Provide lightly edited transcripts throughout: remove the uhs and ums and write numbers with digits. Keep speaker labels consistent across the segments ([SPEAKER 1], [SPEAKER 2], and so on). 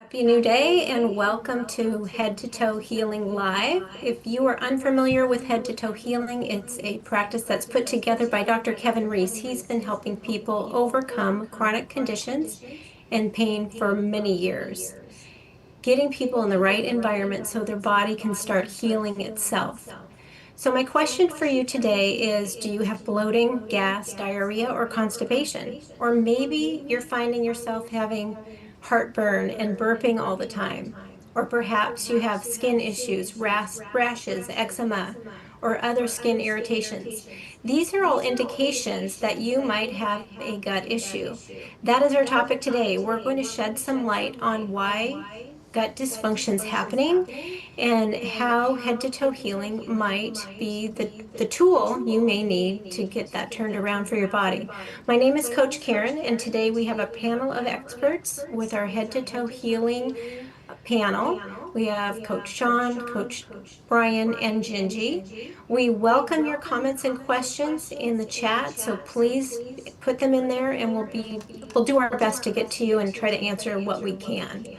[SPEAKER 1] Happy new day and welcome to Head to Toe Healing Live. If you are unfamiliar with Head to Toe Healing, it's a practice that's put together by Dr. Kevin Reese. He's been helping people overcome chronic conditions and pain for many years, getting people in the right environment so their body can start healing itself. So my question for you today is, do you have bloating, gas, diarrhea, or constipation? Or maybe you're finding yourself having heartburn and burping all the time. Or perhaps you have skin issues, rashes, eczema, or other skin irritations. These are all indications that you might have a gut issue. That is our topic today. We're going to shed some light on why gut dysfunction is happening and how head to toe healing might be the tool you may need to get that turned around for your body. My name is Coach Karen, and today we have a panel of experts with our head to toe healing panel. We have Coach Sean, Coach Brian, and Gingy. We welcome your comments and questions in the chat, so please put them in there and we'll do our best to get to you and try to answer what we can.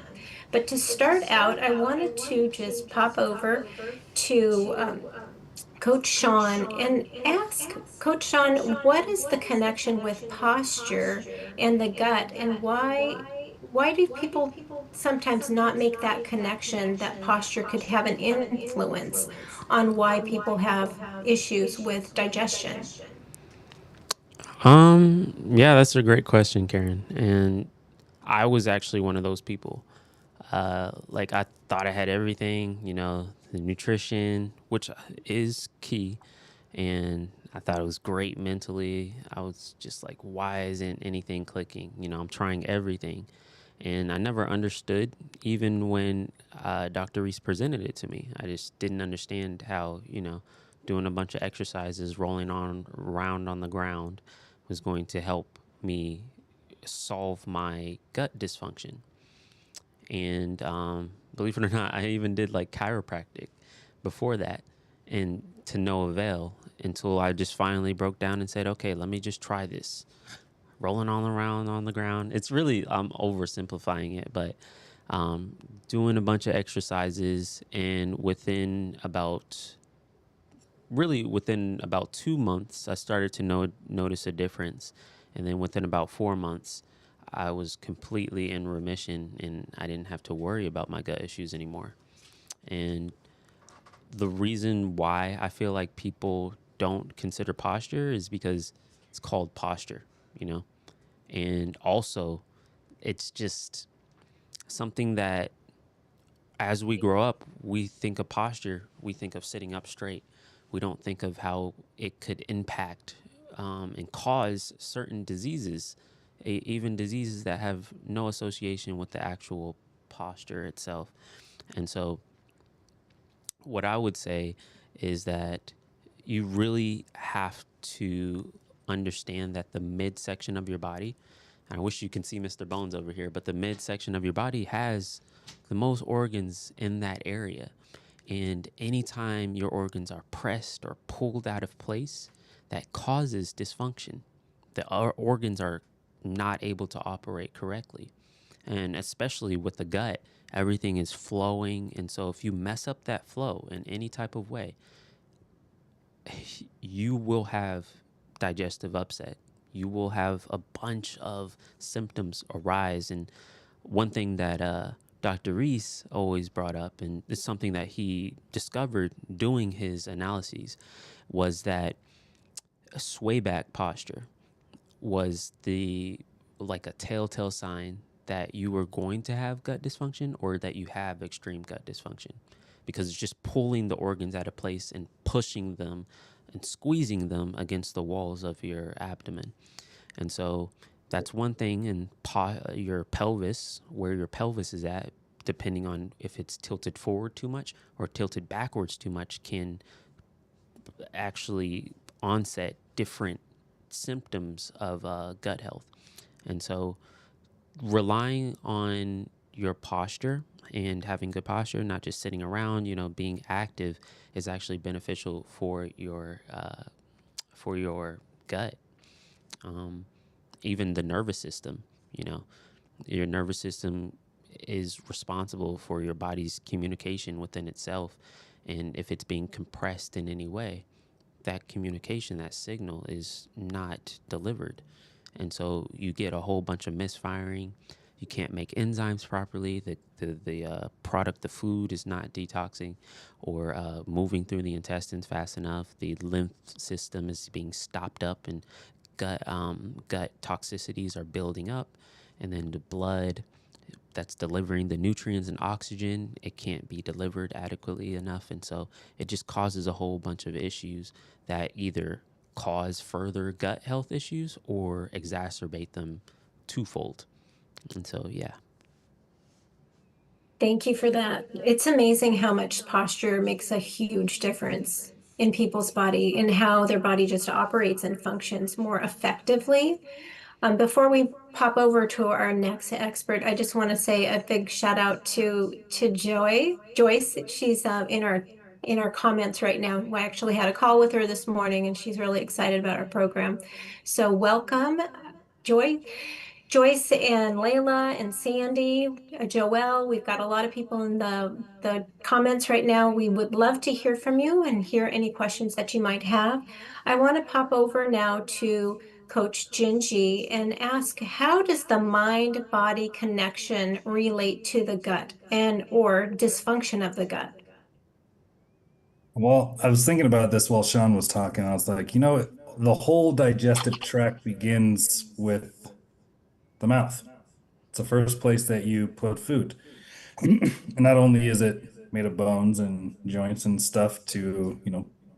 [SPEAKER 1] But to start out, I wanted to just pop over to Coach Sean and ask Coach Sean, what is the connection with posture and the gut, and why do people sometimes not make that connection that posture could have an influence on why people have issues with digestion?
[SPEAKER 2] Yeah, that's a great question, Karen. And I was actually one of those people. Like I thought I had everything, the nutrition, which is key, and I thought it was great mentally. I was just like, why isn't anything clicking? I'm trying everything, and I never understood, even when Dr. Reese presented it to me. I just didn't understand how, doing a bunch of exercises, rolling on around on the ground, was going to help me solve my gut dysfunction. And believe it or not, I even did like chiropractic before that, and to no avail until I just finally broke down and said, okay, let me just try this. Rolling all around on the ground. It's really, I'm oversimplifying it, but um, doing a bunch of exercises, and within about 2 months, I started to notice a difference. And then within about 4 months, I was completely in remission and I didn't have to worry about my gut issues anymore. And the reason why I feel like people don't consider posture is because it's called posture, you know? And also, it's just something that as we grow up, we think of posture, we think of sitting up straight. We don't think of how it could impact and cause certain diseases, even diseases that have no association with the actual posture itself. And so, what I would say is that you really have to understand that the midsection of your body, I wish you can see Mr. Bones over here, but the midsection of your body has the most organs in that area. And anytime your organs are pressed or pulled out of place, that causes dysfunction. The organs are not able to operate correctly. And especially with the gut, everything is flowing. And so if you mess up that flow in any type of way, you will have digestive upset. You will have a bunch of symptoms arise. And one thing that Dr. Reese always brought up, and it's something that he discovered doing his analyses, was that a sway back posture was the like a telltale sign that you were going to have gut dysfunction or that you have extreme gut dysfunction, because it's just pulling the organs out of place and pushing them and squeezing them against the walls of your abdomen. And so that's one thing. And your pelvis, where your pelvis is at, depending on if it's tilted forward too much or tilted backwards too much, can actually onset different symptoms of gut health. And so relying on your posture and having good posture, not just sitting around, being active, is actually beneficial for your gut. Even the nervous system, your nervous system is responsible for your body's communication within itself. And if it's being compressed in any way, that communication, that signal is not delivered. And so you get a whole bunch of misfiring. You can't make enzymes properly. The product, the food, is not detoxing or moving through the intestines fast enough. The lymph system is being stopped up, and gut toxicities are building up. And then the blood that's delivering the nutrients and oxygen, it can't be delivered adequately enough. And so it just causes a whole bunch of issues that either cause further gut health issues or exacerbate them twofold. And so, yeah.
[SPEAKER 1] Thank you for that. It's amazing how much posture makes a huge difference in people's body and how their body just operates and functions more effectively. Before we pop over to our next expert, I just want to say a big shout out to Joyce. She's in our comments right now. I actually had a call with her this morning, and she's really excited about our program. So welcome, Joy. Joyce and Layla and Sandy, Joelle, we've got a lot of people in the comments right now. We would love to hear from you and hear any questions that you might have. I want to pop over now to Coach Gingy and ask, how does the mind-body connection relate to the gut and or dysfunction of the gut?
[SPEAKER 3] Well, I was thinking about this while Sean was talking. I was like, the whole digestive tract begins with the mouth. It's the first place that you put food. And not only is it made of bones and joints and stuff to,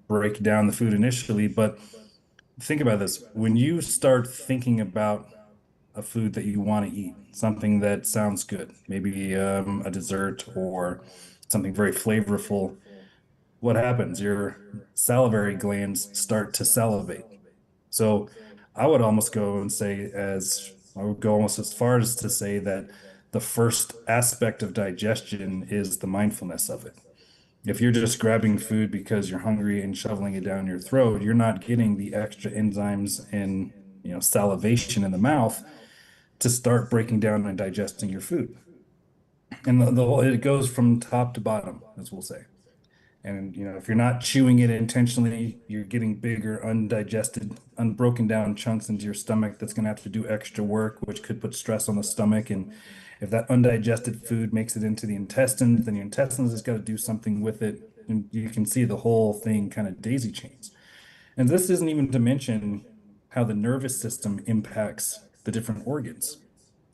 [SPEAKER 3] break down the food initially, but think about this. When you start thinking about a food that you want to eat, something that sounds good, maybe a dessert or something very flavorful, what happens? Your salivary glands start to salivate. So I would almost go and say, as I would go almost as far as to say that the first aspect of digestion is the mindfulness of it. If you're just grabbing food because you're hungry and shoveling it down your throat, you're not getting the extra enzymes and salivation in the mouth to start breaking down and digesting your food. And it goes from top to bottom, as we'll say. And if you're not chewing it intentionally, you're getting bigger, undigested, unbroken down chunks into your stomach that's going to have to do extra work, which could put stress on the stomach. And if that undigested food makes it into the intestines, then your intestines has got to do something with it. And you can see the whole thing kind of daisy chains. And this isn't even to mention how the nervous system impacts the different organs.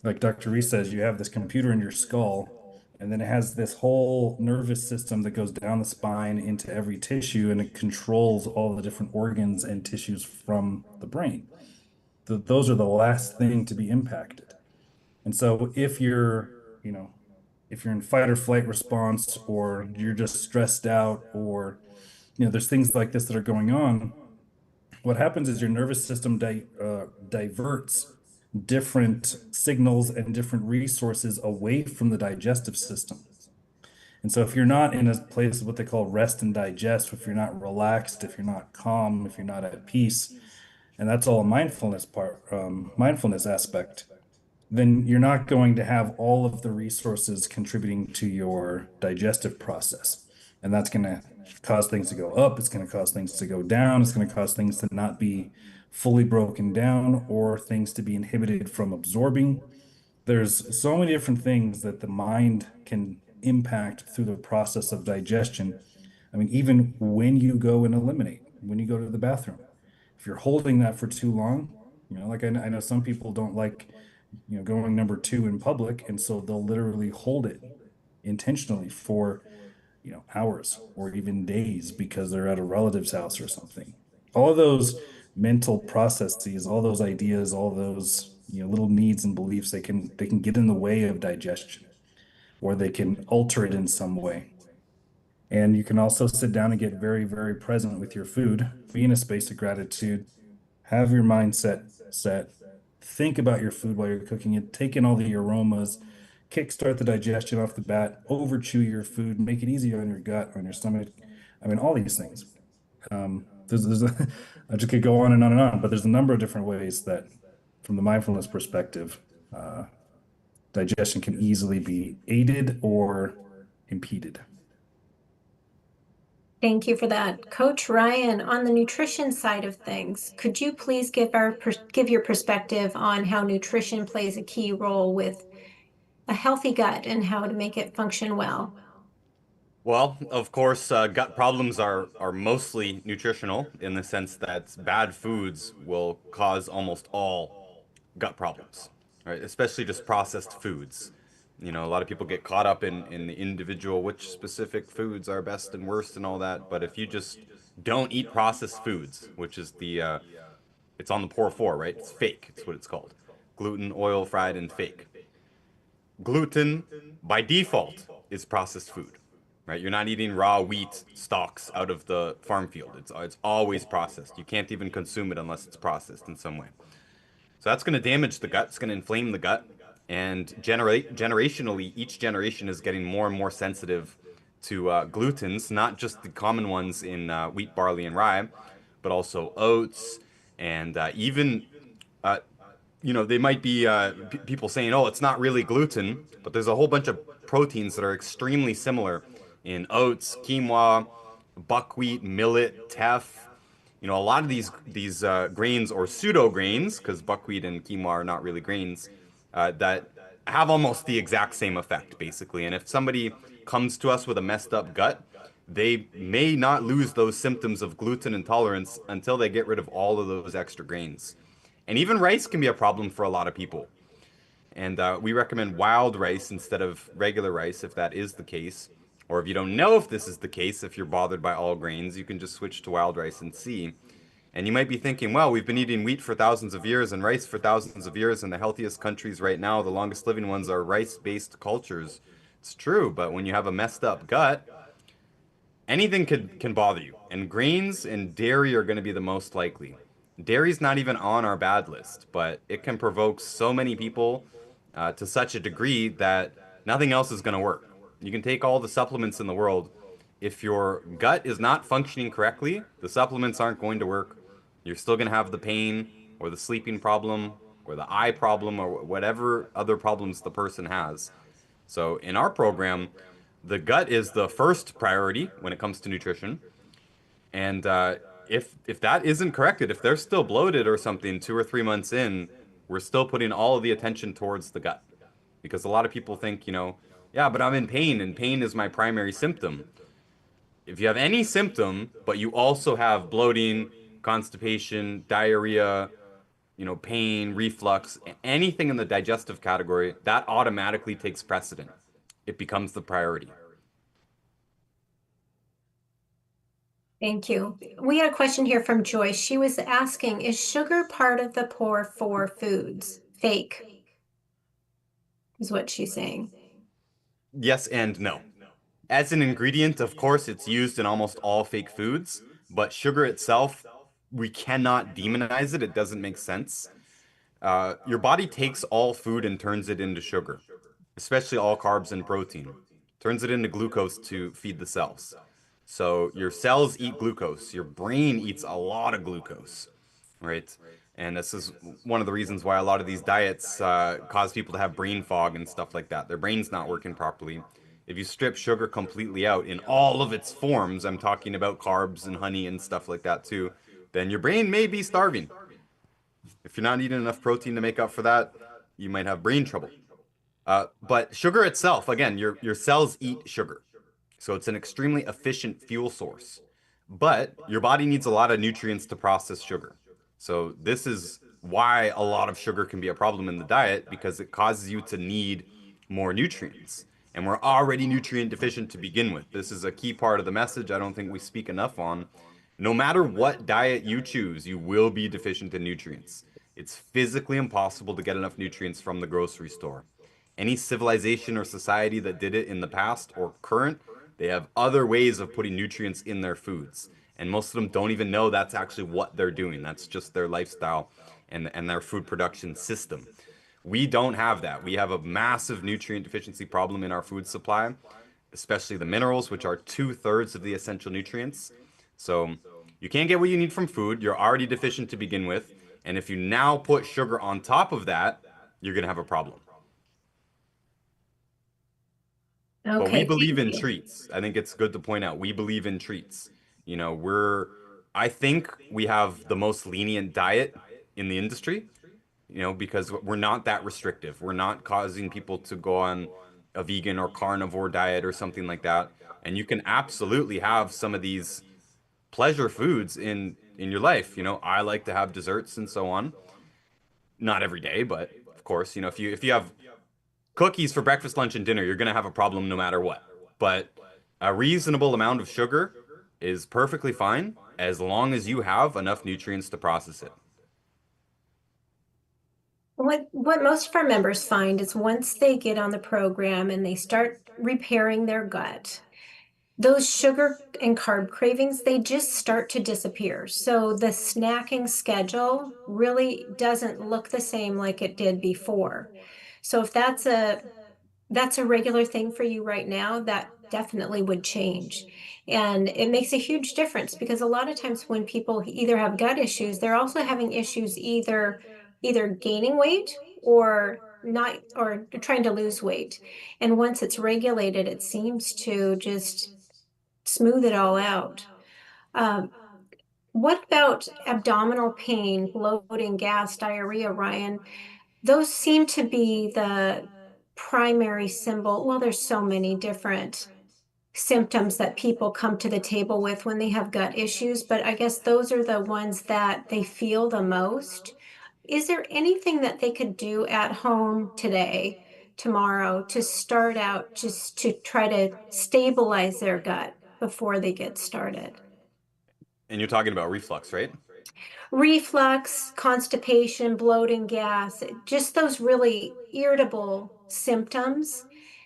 [SPEAKER 3] Like Dr. Reese says, you have this computer in your skull, and then it has this whole nervous system that goes down the spine into every tissue, and it controls all the different organs and tissues from the brain. Those are the last thing to be impacted. And so if you're in fight or flight response, or you're just stressed out, or there's things like this that are going on, what happens is your nervous system diverts different signals and different resources away from the digestive system. And so if you're not in a place of what they call rest and digest, if you're not relaxed, if you're not calm, if you're not at peace, and that's all a mindfulness aspect, then you're not going to have all of the resources contributing to your digestive process. And that's going to cause things to go up. It's going to cause things to go down. It's going to cause things to not be fully broken down, or things to be inhibited from absorbing. There's so many different things that the mind can impact through the process of digestion. I mean, even when you go and eliminate, when you go to the bathroom, if you're holding that for too long, like I know some people don't like, going number two in public, and so they'll literally hold it intentionally for, hours or even days because they're at a relative's house or something. All of those mental processes, all those ideas, all those, little needs and beliefs, they can get in the way of digestion, or they can alter it in some way. And you can also sit down and get very, very present with your food, be in a space of gratitude, have your mindset set, think about your food while you're cooking it, take in all the aromas, kickstart the digestion off the bat, over chew your food, make it easier on your gut, on your stomach. I mean, all these things. I just could go on and on and on, but there's a number of different ways that, from the mindfulness perspective, uh, digestion can easily be aided or impeded.
[SPEAKER 1] Thank you for that. Coach Ryan, on the nutrition side of things, could you please give your perspective on how nutrition plays a key role with a healthy gut and how to make it function well?
[SPEAKER 4] Well, of course, gut problems are mostly nutritional in the sense that bad foods will cause almost all gut problems, right? Especially just processed foods. You know, a lot of people get caught up in the individual, which specific foods are best and worst and all that. But if you just don't eat processed foods, which is it's on the poor four, right? It's fake. It's what it's called. Gluten, oil, fried, and fake. Gluten, by default, is processed food, right? You're not eating raw wheat stalks out of the farm field. It's always processed. You can't even consume it unless it's processed in some way. So that's going to damage the gut. It's going to inflame the gut, and generationally, each generation is getting more and more sensitive to glutens, not just the common ones in wheat, barley, and rye, but also oats and even uh, they might be people saying, "Oh, it's not really gluten," but there's a whole bunch of proteins that are extremely similar in oats, quinoa, buckwheat, millet, teff. You know, a lot of these grains or pseudo grains, because buckwheat and quinoa are not really grains, that have almost the exact same effect, basically. And if somebody comes to us with a messed up gut, they may not lose those symptoms of gluten intolerance until they get rid of all of those extra grains. And even rice can be a problem for a lot of people. And we recommend wild rice instead of regular rice if that is the case. Or if you don't know if this is the case, if you're bothered by all grains, you can just switch to wild rice and see. And you might be thinking, well, we've been eating wheat for thousands of years and rice for thousands of years, and the healthiest countries right now, the longest living ones, are rice-based cultures. It's true, but when you have a messed up gut, anything can bother you, and grains and dairy are going to be the most likely. Dairy's not even on our bad list, but it can provoke so many people to such a degree that nothing else is going to work. You can take all the supplements in the world. If your gut is not functioning correctly, the supplements aren't going to work. You're still going to have the pain or the sleeping problem or the eye problem or whatever other problems the person has. So in our program, the gut is the first priority when it comes to nutrition. And if that isn't corrected, if they're still bloated or something 2 or 3 months in, we're still putting all of the attention towards the gut. Because a lot of people think, yeah, but I'm in pain and pain is my primary symptom. If you have any symptom, but you also have bloating, constipation, diarrhea, pain, reflux, anything in the digestive category, that automatically takes precedent. It becomes the priority.
[SPEAKER 1] Thank you. We had a question here from Joyce. She was asking, is sugar part of the poor four foods? Fake, is what she's saying.
[SPEAKER 4] Yes and no. As an ingredient, of course, it's used in almost all fake foods, but sugar itself, we cannot demonize it. It doesn't make sense. Your body takes all food and turns it into sugar, especially all carbs and protein. Turns it into glucose to feed the cells. So your cells eat glucose. Your brain eats a lot of glucose, right? And this is one of the reasons why a lot of these diets cause people to have brain fog and stuff like that. Their brain's not working properly. If you strip sugar completely out in all of its forms, I'm talking about carbs and honey and stuff like that too, then your brain may be starving. If you're not eating enough protein to make up for that, you might have brain trouble. But sugar itself, again, your cells eat sugar. So it's an extremely efficient fuel source. But your body needs a lot of nutrients to process sugar. So this is why a lot of sugar can be a problem in the diet, because it causes you to need more nutrients. And we're already nutrient deficient to begin with. This is a key part of the message I don't think we speak enough on. No matter what diet you choose, you will be deficient in nutrients. It's physically impossible to get enough nutrients from the grocery store. Any civilization or society that did it in the past or current, they have other ways of putting nutrients in their foods. And most of them don't even know that's actually what they're doing. That's just their lifestyle and their food production system. We don't have that. We have a massive nutrient deficiency problem in our food supply, especially the minerals, which are 2/3 of the essential nutrients. So you can't get what you need from food. You're already deficient to begin with. And if you now put sugar on top of that, you're going to have a problem. But we
[SPEAKER 1] Okay,
[SPEAKER 4] believe
[SPEAKER 1] thank
[SPEAKER 4] in
[SPEAKER 1] you.
[SPEAKER 4] treats. I think it's good to point out we believe in treats. You know, I think we have the most lenient diet in the industry, you know, because we're not that restrictive. We're not causing people to go on a vegan or carnivore diet or something like that. And you can absolutely have some of these pleasure foods in your life. You know, I like to have desserts and so on. Not every day, but of course, you know, if you have cookies for breakfast, lunch, and dinner, you're gonna have a problem no matter what. But a reasonable amount of sugar is perfectly fine as long as you have enough nutrients to process it.
[SPEAKER 1] What most of our members find is once they get on the program and they start repairing their gut, those sugar and carb cravings, they just start to disappear. So the snacking schedule really doesn't look the same like it did before. So if that's a regular thing for you right now, that definitely would change. And it makes a huge difference because a lot of times when people either have gut issues, they're also having issues either gaining weight or not or trying to lose weight. And once it's regulated, it seems to just smooth it all out. Um, what about abdominal pain, bloating, gas, diarrhea, Ryan? Those seem to be the primary symbol. Well, there's so many different symptoms that people come to the table with when they have gut issues, but I guess those are the ones that they feel the most. Is there anything that they could do at home today, tomorrow, to start out just to try to stabilize their gut before they get started?
[SPEAKER 4] And you're talking about reflux, right?
[SPEAKER 1] Reflux, constipation, bloating, gas, just those really irritable symptoms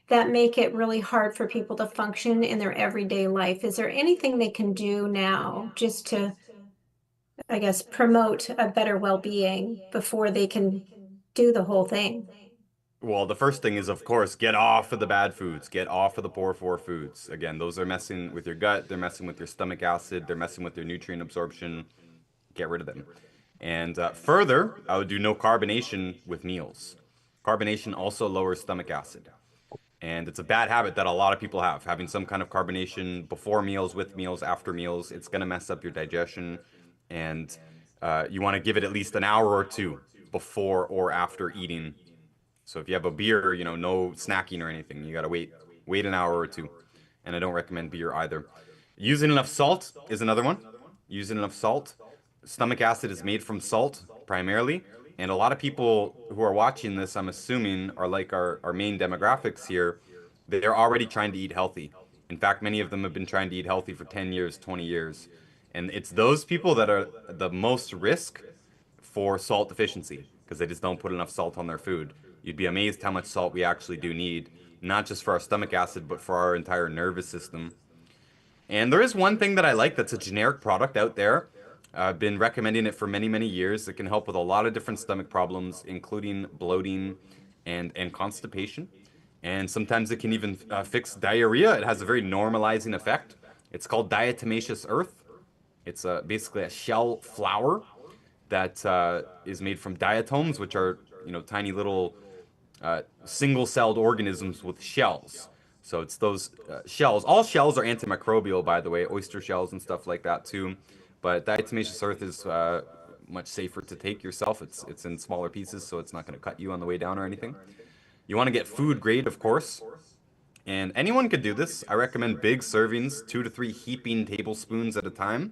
[SPEAKER 1] that make it really hard for people to function in their everyday life. Is there anything they can do now just to, I guess, promote a better well-being before they can do the whole thing?
[SPEAKER 4] Well, the first thing is, of course, get off of the bad foods, get off of the poor four foods. Again, those are messing with your gut, they're messing with your stomach acid, they're messing with your nutrient absorption. Get rid of them. And further, I would do no carbonation with meals. Carbonation also lowers stomach acid. And it's a bad habit that a lot of people have, having some kind of carbonation before meals, with meals, after meals. It's going to mess up your digestion. And you want to give it at least an hour or two before or after eating. So if you have a beer, you know, no snacking or anything. You got to wait an hour or two. And I don't recommend beer either. Using enough salt is another one. Using enough salt. Stomach acid is made from salt primarily. And a lot of people who are watching this, I'm assuming, are like our main demographics here. They're already trying to eat healthy. In fact, many of them have been trying to eat healthy for 10 years, 20 years. And it's those people that are the most risk for salt deficiency because they just don't put enough salt on their food. You'd be amazed how much salt we actually do need, not just for our stomach acid, but for our entire nervous system. And there is one thing that I like that's a generic product out there. I've been recommending it for many, many years. It can help with a lot of different stomach problems, including bloating and constipation. And sometimes it can even fix diarrhea. It has a very normalizing effect. It's called diatomaceous earth. It's basically a shell flour that is made from diatoms, which are, you know, tiny little single-celled organisms with shells. So it's those shells. All shells are antimicrobial, by the way, oyster shells and stuff like that too. But diatomaceous earth is much safer to take yourself. It's in smaller pieces, so it's not going to cut you on the way down or anything. You want to get food grade, of course, and anyone could do this. I recommend big servings, 2 to 3 heaping tablespoons at a time.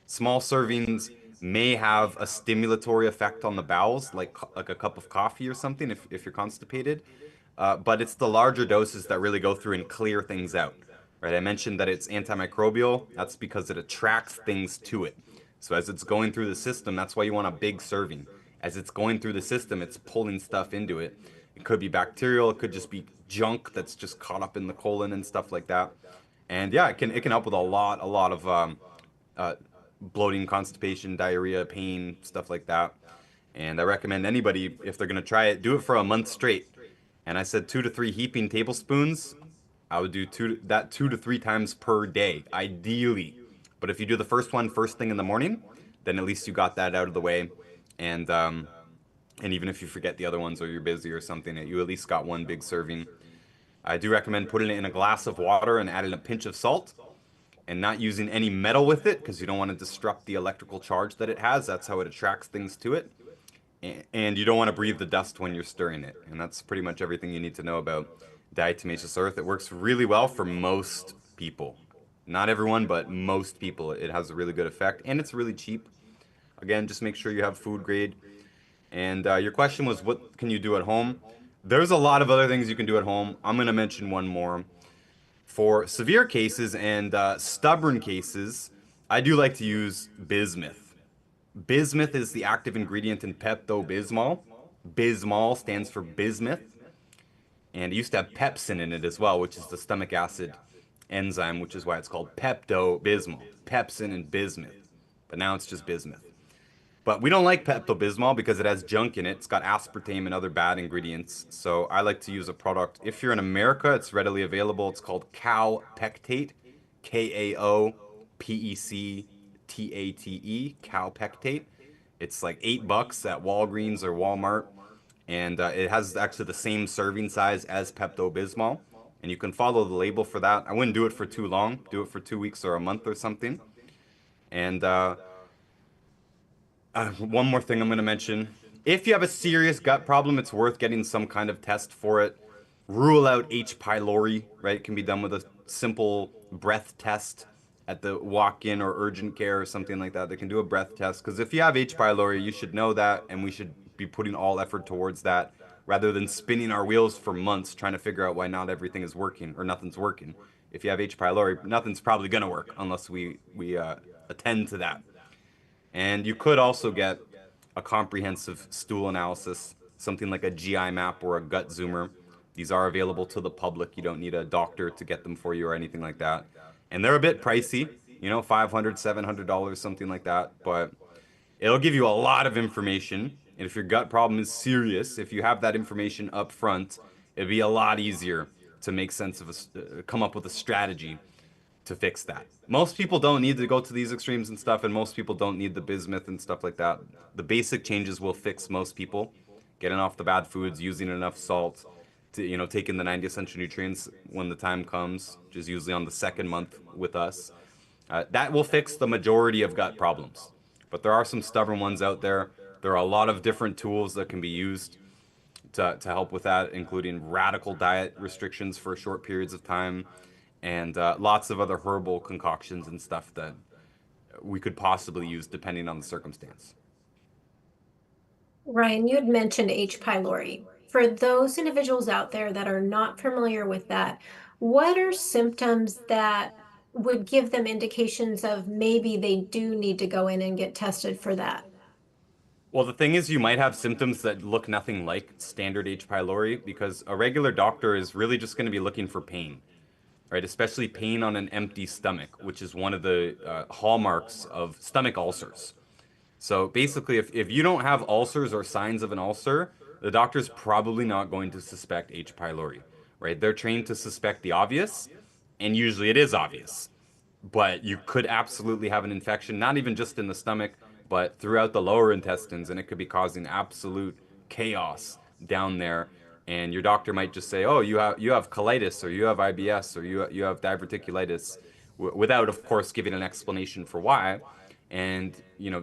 [SPEAKER 4] Small servings may have a stimulatory effect on the bowels, like a cup of coffee or something if you're constipated. But it's the larger doses that really go through and clear things out. Right? I mentioned that it's antimicrobial. That's because it attracts things to it. So as it's going through the system, that's why you want a big serving. As it's going through the system, it's pulling stuff into it. It could be bacterial, it could just be junk that's just caught up in the colon and stuff like that. And yeah, it can help with a lot of uh, bloating, constipation, diarrhea, pain, stuff like that. And I recommend anybody, if they're gonna try it, do it for a month straight. And I said 2 to 3 heaping tablespoons. I would do 2 to 3 times per day, ideally. But if you do the first one first thing in the morning, then at least you got that out of the way. And even if you forget the other ones or you're busy or something, you at least got one big serving. I do recommend putting it in a glass of water and adding a pinch of salt and not using any metal with it because you don't want to disrupt the electrical charge that it has. That's how it attracts things to it. And you don't want to breathe the dust when you're stirring it. And that's pretty much everything you need to know about diatomaceous earth. It works really well for most people. Not everyone, but most people. It has a really good effect and it's really cheap. Again, just make sure you have food grade. And your question was, what can you do at home? There's a lot of other things you can do at home. I'm going to mention one more. For severe cases and stubborn cases, I do like to use bismuth. Bismuth is the active ingredient in Pepto-Bismol. Bismol stands for bismuth, and it used to have pepsin in it as well, which is the stomach acid enzyme, which is why it's called Pepto-Bismol. Pepsin and bismuth, but now it's just bismuth. But we don't like Pepto-Bismol because it has junk in it. It's got aspartame and other bad ingredients. So I like to use a product. If you're in America, it's readily available. It's called Cow Pectate, Kaopectate, Cow Pectate. It's like $8 at Walgreens or Walmart, and it has actually the same serving size as Pepto-Bismol. And you can follow the label for that. I wouldn't do it for too long. Do it for 2 weeks or a month or something. And one more thing I'm going to mention. If you have a serious gut problem, it's worth getting some kind of test for it. Rule out H. pylori, right? It can be done with a simple breath test at the walk-in or urgent care or something like that. They can do a breath test because if you have H. pylori, you should know that, and we should be putting all effort towards that rather than spinning our wheels for months trying to figure out why not everything is working or nothing's working. If you have H. pylori, nothing's probably going to work unless we attend to that. And you could also get a comprehensive stool analysis, something like a GI map or a gut zoomer. These are available to the public. You don't need a doctor to get them for you or anything like that. And they're a bit pricey, $500, $700, something like that. But it'll give you a lot of information. And if your gut problem is serious, if you have that information up front, it'd be a lot easier to make sense of come up with a strategy to fix that. Most people don't need to go to these extremes and stuff, and most people don't need the bismuth and stuff like that. The basic changes will fix most people. Getting off the bad foods, using enough salt, to taking the 90 essential nutrients when the time comes, which is usually on the second month with us. That will fix the majority of gut problems. But there are some stubborn ones out there. There are a lot of different tools that can be used to help with that, including radical diet restrictions for short periods of time, and lots of other herbal concoctions and stuff that we could possibly use depending on the circumstance.
[SPEAKER 1] Ryan, you had mentioned H. pylori. For those individuals out there that are not familiar with that, what are symptoms that would give them indications of maybe they do need to go in and get tested for that?
[SPEAKER 4] Well, the thing is, you might have symptoms that look nothing like standard H. pylori because a regular doctor is really just going to be looking for pain, right? Especially pain on an empty stomach, which is one of the hallmarks of stomach ulcers. So basically, if you don't have ulcers or signs of an ulcer, the doctor's probably not going to suspect H. pylori, right? They're trained to suspect the obvious, and usually it is obvious. But you could absolutely have an infection, not even just in the stomach, but throughout the lower intestines, and it could be causing absolute chaos down there. And your doctor might just say, "Oh, you have colitis, or you have IBS, or you have diverticulitis," without, of course, giving an explanation for why. And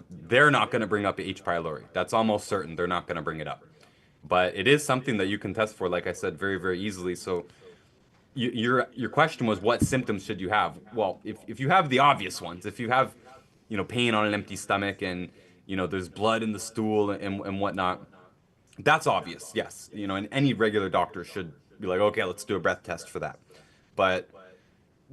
[SPEAKER 4] they're not going to bring up H. pylori. That's almost certain. They're not going to bring it up. But it is something that you can test for, like I said, very, very easily. So your question was, what symptoms should you have? Well, if you have the obvious ones, if you have pain on an empty stomach and there's blood in the stool and whatnot, that's obvious. Yes, and any regular doctor should be like, okay, let's do a breath test for that. But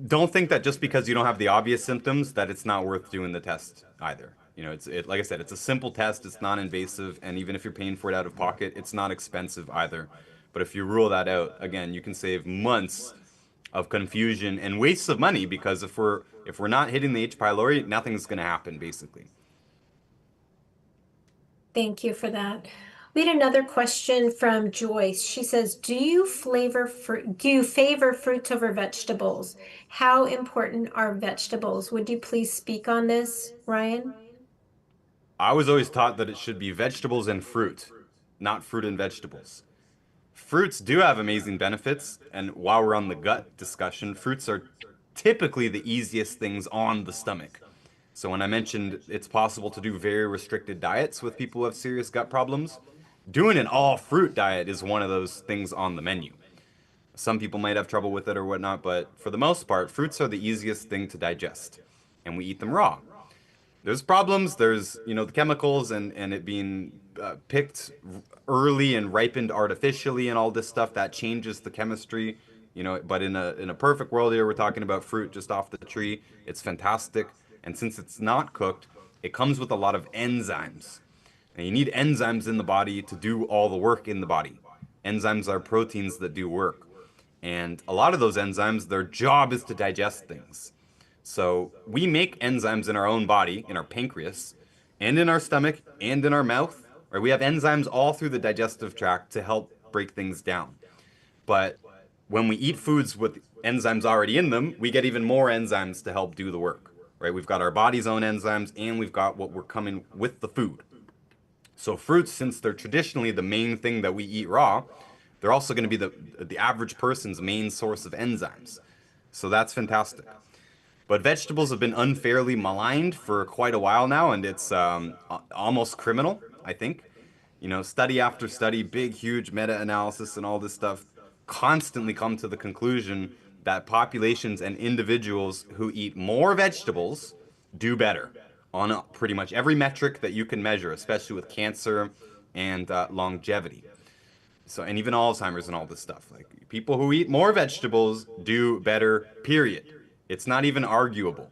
[SPEAKER 4] don't think that just because you don't have the obvious symptoms that it's not worth doing the test either. Like I said, it's a simple test, it's non-invasive, and even if you're paying for it out of pocket, it's not expensive either. But if you rule that out, again, you can save months of confusion and wastes of money because if we're not hitting the H. pylori, nothing's going to happen basically.
[SPEAKER 1] Thank you for that. We had another question from Joyce. She says, do you favor fruits over vegetables? How important are vegetables? Would you please speak on this, Ryan?
[SPEAKER 4] I was always taught that it should be vegetables and fruit, not fruit and vegetables. Fruits do have amazing benefits, and while we're on the gut discussion, fruits are typically the easiest things on the stomach. So when I mentioned it's possible to do very restricted diets with people who have serious gut problems, doing an all fruit diet is one of those things on the menu. Some people might have trouble with it or whatnot, but for the most part, fruits are the easiest thing to digest, and we eat them raw. There's problems. There's, the chemicals and it being picked early and ripened artificially and all this stuff that changes the chemistry. But in a perfect world here, we're talking about fruit just off the tree. It's fantastic. And since it's not cooked, it comes with a lot of enzymes. And you need enzymes in the body to do all the work in the body. Enzymes are proteins that do work. And a lot of those enzymes, their job is to digest things. So we make enzymes in our own body, in our pancreas, and in our stomach, and in our mouth. Right? We have enzymes all through the digestive tract to help break things down. But when we eat foods with enzymes already in them, we get even more enzymes to help do the work. Right? We've got our body's own enzymes, and we've got what we're coming with the food. So fruits, since they're traditionally the main thing that we eat raw, they're also going to be the average person's main source of enzymes. So that's fantastic. But vegetables have been unfairly maligned for quite a while now, and it's almost criminal, I think. Study after study, big, huge meta-analysis and all this stuff constantly come to the conclusion that populations and individuals who eat more vegetables do better on pretty much every metric that you can measure, especially with cancer and longevity. So, and even Alzheimer's and all this stuff. Like people who eat more vegetables do better, period. It's not even arguable.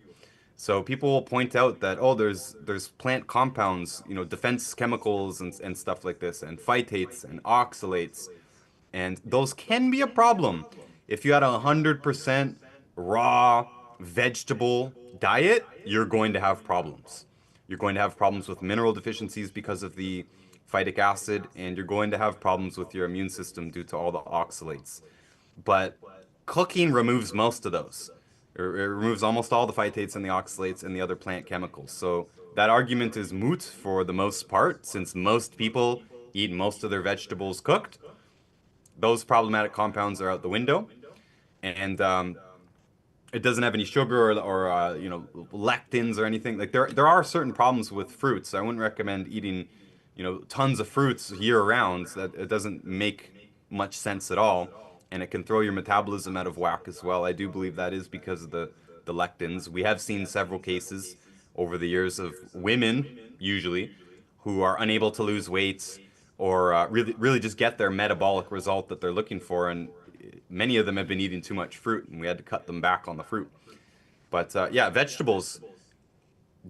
[SPEAKER 4] So people will point out that, oh, there's plant compounds, defense chemicals and stuff like this, and phytates and oxalates, and those can be a problem. If you had 100% raw vegetable diet, you're going to have problems. You're going to have problems with mineral deficiencies because of the phytic acid, and you're going to have problems with your immune system due to all the oxalates. But cooking removes most of those. It removes almost all the phytates and the oxalates and the other plant chemicals. So that argument is moot for the most part, since most people eat most of their vegetables cooked. Those problematic compounds are out the window, and it doesn't have any sugar or lectins or anything. Like there are certain problems with fruits. I wouldn't recommend eating tons of fruits year round. That it doesn't make much sense at all, and it can throw your metabolism out of whack as well. I do believe that is because of the lectins. We have seen several cases over the years of women, usually, who are unable to lose weight or really just get their metabolic result that they're looking for, and many of them have been eating too much fruit, and we had to cut them back on the fruit. But yeah, vegetables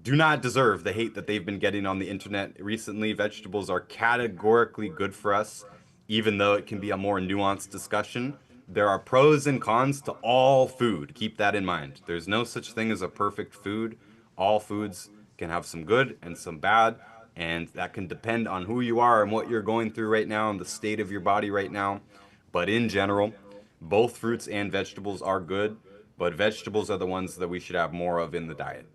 [SPEAKER 4] do not deserve the hate that they've been getting on the internet recently. Vegetables are categorically good for us, even though it can be a more nuanced discussion. There are pros and cons to all food. Keep that in mind. There's no such thing as a perfect food. All foods can have some good and some bad, and that can depend on who you are and what you're going through right now and the state of your body right now. But in general, both fruits and vegetables are good, but vegetables are the ones that we should have more of in the diet.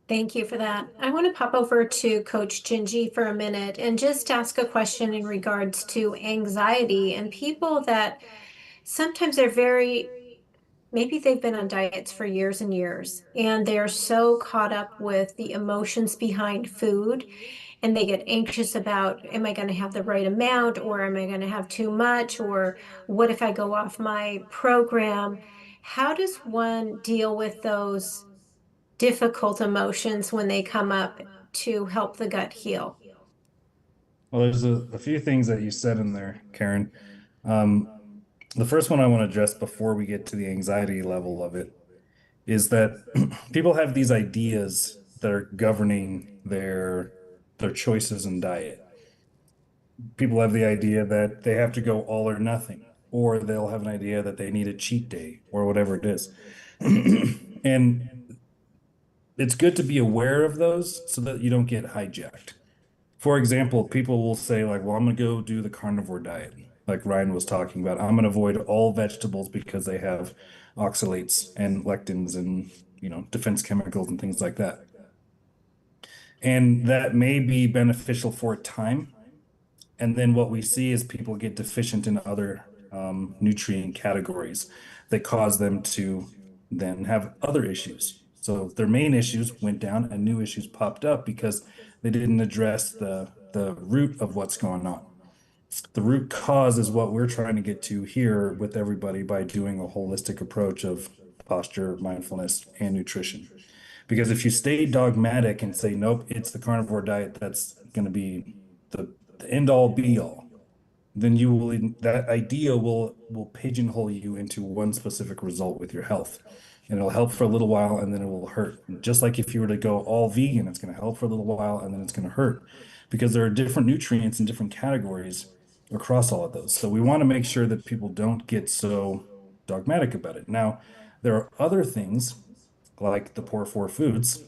[SPEAKER 1] Thank you for that. I want to pop over to Coach Gingy for a minute and just ask a question in regards to anxiety and people that sometimes they're maybe they've been on diets for years and years, and they're so caught up with the emotions behind food, and they get anxious about, am I going to have the right amount, or am I going to have too much, or what if I go off my program? How does one deal with those difficult emotions when they come up to help the gut heal?
[SPEAKER 3] Well, there's a few things that you said in there, Karen. Um, the first one I want to address before we get to the anxiety level of it is that people have these ideas that are governing their choices in diet. People have the idea that they have to go all or nothing, or they'll have an idea that they need a cheat day or whatever it is. And it's good to be aware of those so that you don't get hijacked. For example, people will say like, well, I'm going to go do the carnivore diet. Like Ryan was talking about, I'm going to avoid all vegetables because they have oxalates and lectins and, defense chemicals and things like that. And that may be beneficial for a time. And then what we see is people get deficient in other nutrient categories that cause them to then have other issues. So their main issues went down and new issues popped up because they didn't address the root of what's going on. The root cause is what we're trying to get to here with everybody by doing a holistic approach of posture, mindfulness, and nutrition. Because if you stay dogmatic and say, nope, it's the carnivore diet that's going to be the end all be all, then that idea will pigeonhole you into one specific result with your health. And it'll help for a little while and then it will hurt. And just like if you were to go all vegan, it's going to help for a little while and then it's going to hurt because there are different nutrients in different categories across all of those. So we want to make sure that people don't get so dogmatic about it. Now, there are other things like the poor four foods,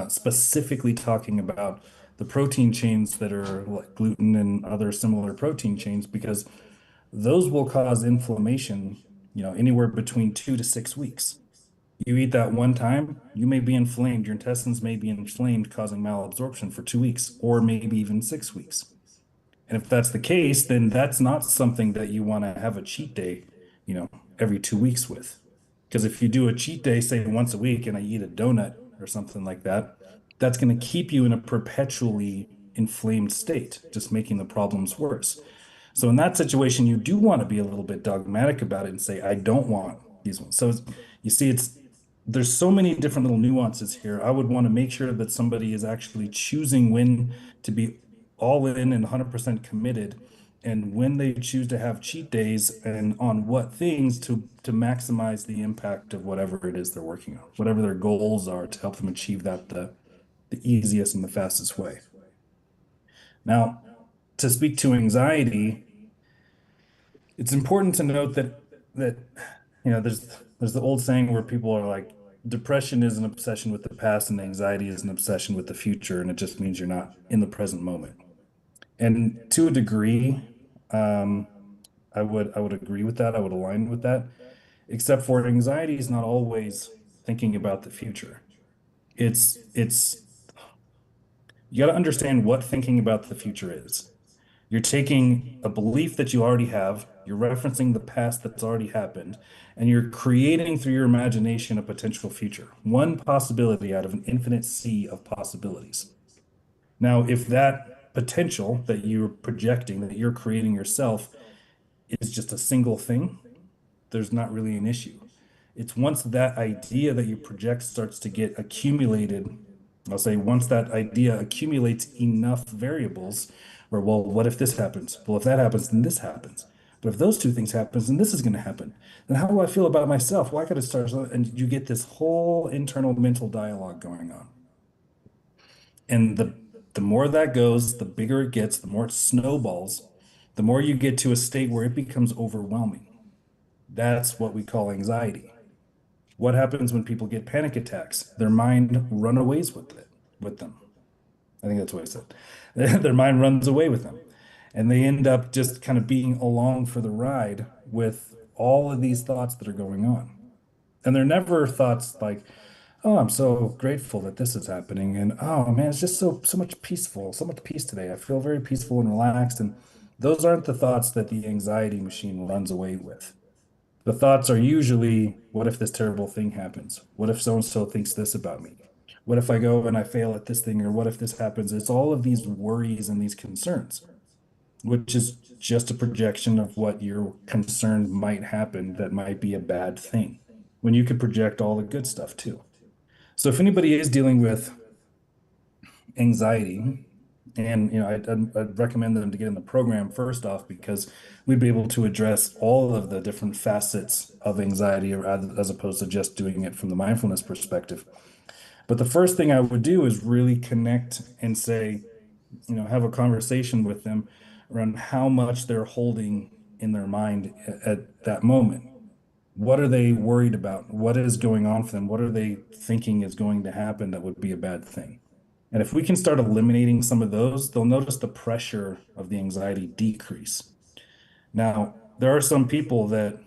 [SPEAKER 3] specifically talking about the protein chains that are like gluten and other similar protein chains, because those will cause inflammation, anywhere between 2 to 6 weeks. You eat that one time, you may be inflamed. Your intestines may be inflamed, causing malabsorption for 2 weeks or maybe even 6 weeks. And if that's the case, then that's not something that you want to have a cheat day, every 2 weeks with. Because if you do a cheat day, say once a week, and I eat a donut or something like that, that's going to keep you in a perpetually inflamed state, just making the problems worse. So in that situation, you do want to be a little bit dogmatic about it and say, I don't want these ones. So you see, there's so many different little nuances here. I would want to make sure that somebody is actually choosing when to be all in and 100% committed, and when they choose to have cheat days and on what things to maximize the impact of whatever it is they're working on, whatever their goals are to help them achieve that the easiest and the fastest way. Now, to speak to anxiety, it's important to note that there's the old saying where people are like, depression is an obsession with the past and anxiety is an obsession with the future, and it just means you're not in the present moment. And to a degree, I would agree with that. I would align with that, except for anxiety is not always thinking about the future. It's you got to understand what thinking about the future is. You're taking a belief that you already have, you're referencing the past that's already happened, and you're creating through your imagination a potential future, one possibility out of an infinite sea of possibilities. Now, if that potential that you're projecting, that you're creating yourself, is just a single thing, there's not really an issue. It's once that idea that you project starts to get accumulated, I'll say once that idea accumulates enough variables where, well, what if this happens? Well, if that happens, then this happens. But if those two things happen, then this is going to happen. Then how do I feel about myself? Well, I got to start. And you get this whole internal mental dialogue going on. And the more that goes, the bigger it gets, the more it snowballs, the more you get to a state where it becomes overwhelming. That's what we call anxiety. What happens when people get panic attacks? Their mind runaways with them. I think that's what I said. Their mind runs away with them. And they end up just kind of being along for the ride with all of these thoughts that are going on. And they're never thoughts like, oh, I'm so grateful that this is happening. And oh man, it's just so much peaceful, so much peace today. I feel very peaceful and relaxed. And those aren't the thoughts that the anxiety machine runs away with. The thoughts are usually, what if this terrible thing happens? What if so-and-so thinks this about me? What if I go and I fail at this thing? Or what if this happens? It's all of these worries and these concerns, which is just a projection of what you're concerned might happen that might be a bad thing, when you could project all the good stuff too. So if anybody is dealing with anxiety, and I'd recommend them to get in the program first off, because we'd be able to address all of the different facets of anxiety as opposed to just doing it from the mindfulness perspective. But the first thing I would do is really connect and say, have a conversation with them around how much they're holding in their mind at that moment. What are they worried about? What is going on for them? What are they thinking is going to happen that would be a bad thing? And if we can start eliminating some of those, they'll notice the pressure of the anxiety decrease. Now, there are some people that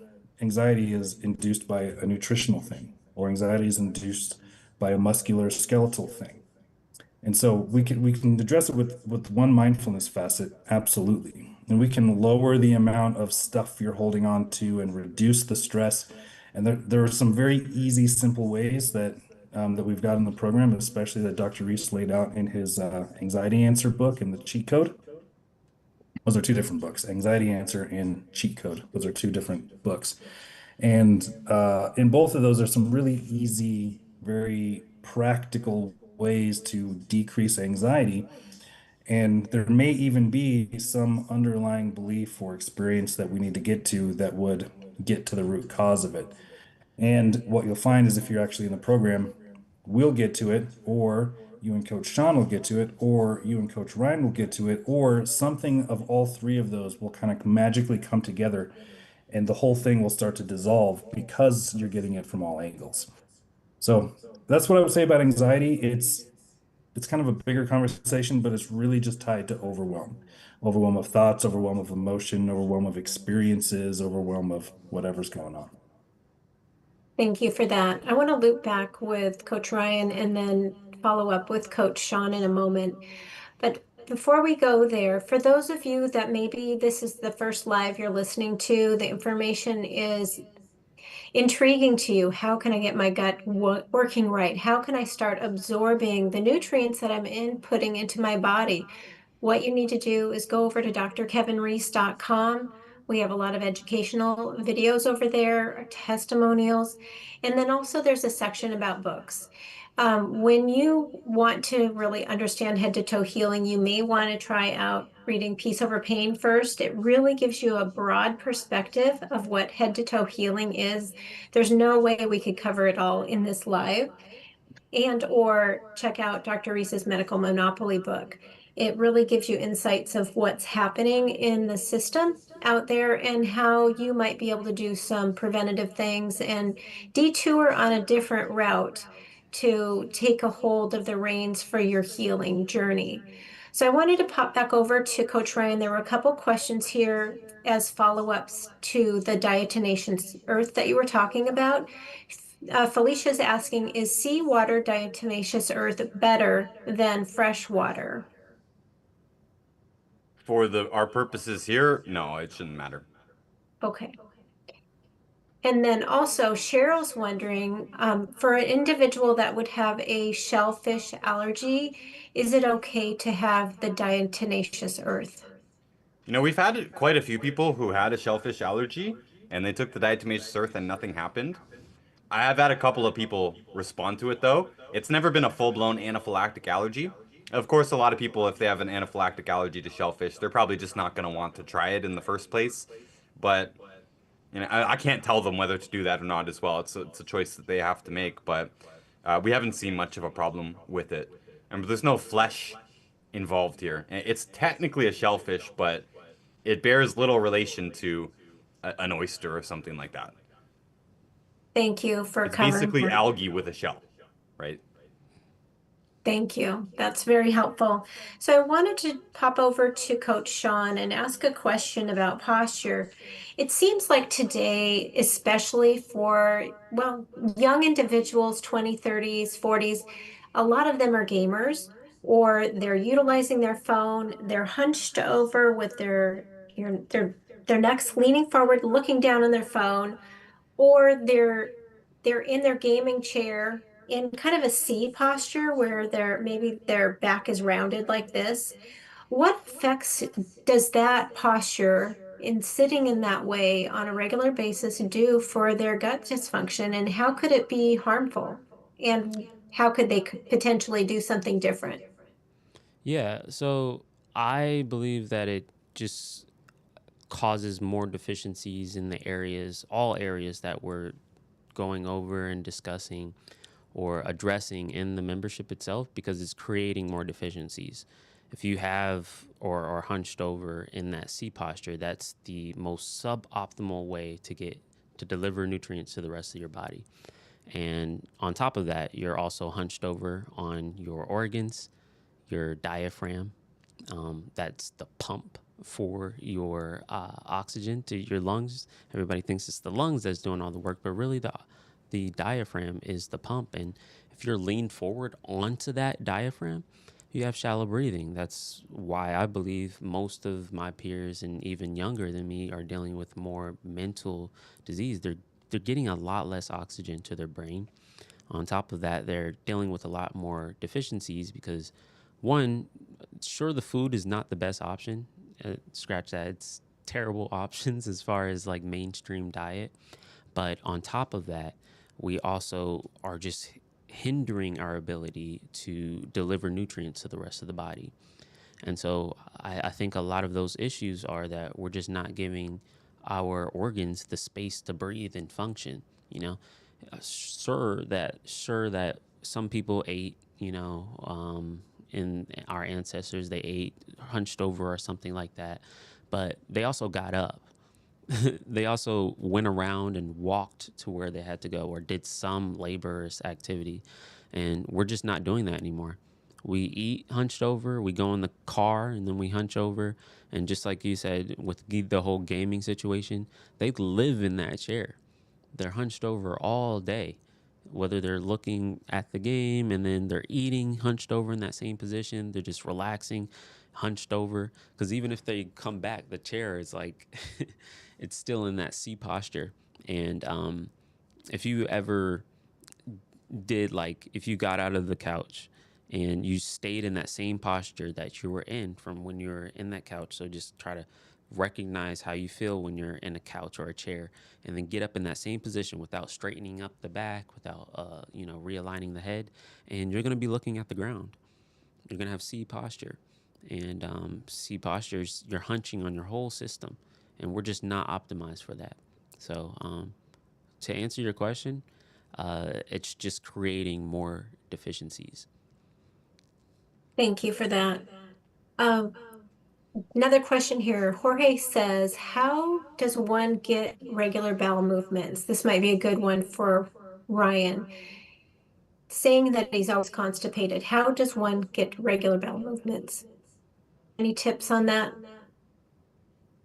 [SPEAKER 3] anxiety is induced by a nutritional thing, or anxiety is induced by a muscular skeletal thing. And so we can address it with one mindfulness facet, absolutely. And we can lower the amount of stuff you're holding on to and reduce the stress. And there are some very easy, simple ways that we've got in the program, especially that Dr. Reese laid out in his anxiety answer book and the cheat code. Those are two different books, Anxiety Answer and Cheat Code. Those are two different books. And in both of those, there's some really easy, very practical ways to decrease anxiety. And there may even be some underlying belief or experience that we need to get to that would get to the root cause of it. And what you'll find is if you're actually in the program, we'll get to it, or you and Coach Sean will get to it, or you and Coach Ryan will get to it, or something of all three of those will kind of magically come together and the whole thing will start to dissolve because you're getting it from all angles. So that's what I would say about anxiety. It's kind of a bigger conversation, but it's really just tied to overwhelm. Overwhelm of thoughts, overwhelm of emotion, overwhelm of experiences, overwhelm of whatever's going on.
[SPEAKER 1] Thank you for that. I want to loop back with Coach Ryan and then follow up with Coach Sean in a moment. But before we go there, for those of you that maybe this is the first live you're listening to, the information is intriguing to you. How can I get my gut working right? How can I start absorbing the nutrients that I'm inputting into my body? What you need to do is go over to drkevinreese.com. We have a lot of educational videos over there, testimonials, and then also there's a section about books. When you want to really understand head to toe healing, you may want to try out reading Peace Over Pain first. It really gives you a broad perspective of what head to toe healing is. There's no way we could cover it all in this live. And or check out Dr. Reese's Medical Monopoly book. It really gives you insights of what's happening in the system out there and how you might be able to do some preventative things and detour on a different route to take a hold of the reins for your healing journey. So I wanted to pop back over to Coach Ryan. There were a couple questions here as follow-ups to the diatomaceous earth that you were talking about. Felicia's asking, is seawater diatomaceous earth better than fresh water?
[SPEAKER 4] For our purposes here, no, it shouldn't matter.
[SPEAKER 1] Okay. And then also Cheryl's wondering, for an individual that would have a shellfish allergy, is it okay to have the diatomaceous earth?
[SPEAKER 4] You know, we've had quite a few people who had a shellfish allergy and they took the diatomaceous earth and nothing happened. I have had a couple of people respond to it though. It's never been a full-blown anaphylactic allergy. Of course, a lot of people, if they have an anaphylactic allergy to shellfish, they're probably just not going to want to try it in the first place. But you know, I can't tell them whether to do that or not as well. It's a choice that they have to make. But we haven't seen much of a problem with it. And there's no flesh involved here. It's technically a shellfish, but it bears little relation to an oyster or something like that.
[SPEAKER 1] Thank you for
[SPEAKER 4] It's
[SPEAKER 1] covering
[SPEAKER 4] basically
[SPEAKER 1] that.
[SPEAKER 4] algae with a shell, right?
[SPEAKER 1] Thank you. That's very helpful. So I wanted to pop over to Coach Sean and ask a question about posture. It seems like today, especially for, well, young individuals, 20, 30s, 40s, a lot of them are gamers or they're utilizing their phone. They're hunched over with their necks leaning forward, looking down on their phone, or they're in their gaming chair in kind of a C posture where maybe their back is rounded like this. What effects does that posture in sitting in that way on a regular basis do for their gut dysfunction, and how could it be harmful? And how could they potentially do something different?
[SPEAKER 2] Yeah, so I believe that it just causes more deficiencies in the areas, all areas that we're going over and discussing or addressing in the membership itself, because it's creating more deficiencies. If you have or are hunched over in that C posture, that's the most suboptimal way to deliver nutrients to the rest of your body. And on top of that, you're also hunched over on your organs, your diaphragm. That's the pump for your oxygen to your lungs. Everybody thinks it's the lungs that's doing all the work, but really the diaphragm is the pump. And if you're leaned forward onto that diaphragm, you have shallow breathing. That's why I believe most of my peers and even younger than me are dealing with more mental disease. They're getting a lot less oxygen to their brain. On top of that, they're dealing with a lot more deficiencies because, one, sure, the food is not the best option. Scratch that. It's terrible options as far as like mainstream diet. But on top of that, we also are just hindering our ability to deliver nutrients to the rest of the body. And so I think a lot of those issues are that we're just not giving our organs the space to breathe and function. You know, sure that some people ate, in our ancestors they ate hunched over or something like that, but they also got up. They also went around and walked to where they had to go or did some laborious activity. And we're just not doing that anymore. We eat hunched over, we go in the car and then we hunch over. And just like you said, with the whole gaming situation, they live in that chair. They're hunched over all day, whether they're looking at the game and then they're eating hunched over in that same position. They're just relaxing, hunched over. Because even if they come back, the chair is like, it's still in that C posture. And if you ever if you got out of the couch and you stayed in that same posture that you were in from when you were in that couch. So just try to recognize how you feel when you're in a couch or a chair, and then get up in that same position without straightening up the back, without, realigning the head. And you're going to be looking at the ground. You're going to have C posture. And C postures, you're hunching on your whole system. And we're just not optimized for that. So to answer your question, it's just creating more deficiencies.
[SPEAKER 1] Thank you for that. Um, Another question here. Jorge says, how does one get regular bowel movements? This might be a good one for Ryan. Saying that he's always constipated, how does one get regular bowel movements? Any tips on that?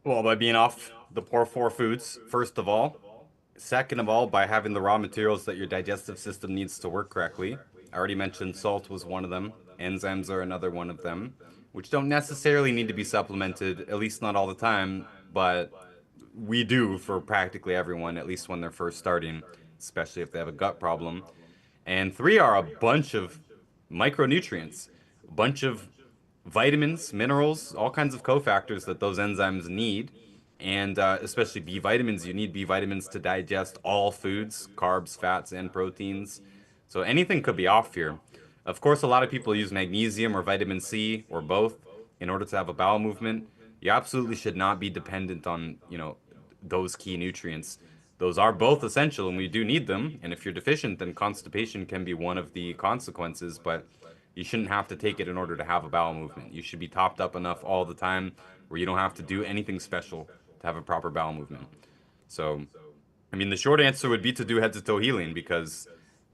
[SPEAKER 4] Well, by being off the poor four foods, first of all. Second of all, by having the raw materials that your digestive system needs to work correctly. I already mentioned salt was one of them. Enzymes are another one of them, which don't necessarily need to be supplemented, at least not all the time, but we do for practically everyone, at least when they're first starting, especially if they have a gut problem. And three are a bunch of micronutrients, a bunch of vitamins, minerals, all kinds of cofactors that those enzymes need. And especially B vitamins, you need B vitamins to digest all foods, carbs, fats, and proteins. So anything could be off here. Of course, a lot of people use magnesium or vitamin C or both in order to have a bowel movement. You absolutely should not be dependent on, those key nutrients. Those are both essential and we do need them. And if you're deficient, then constipation can be one of the consequences, but you shouldn't have to take it in order to have a bowel movement. You should be topped up enough all the time where you don't have to do anything special to have a proper bowel movement. So, I mean, the short answer would be to do head to toe healing because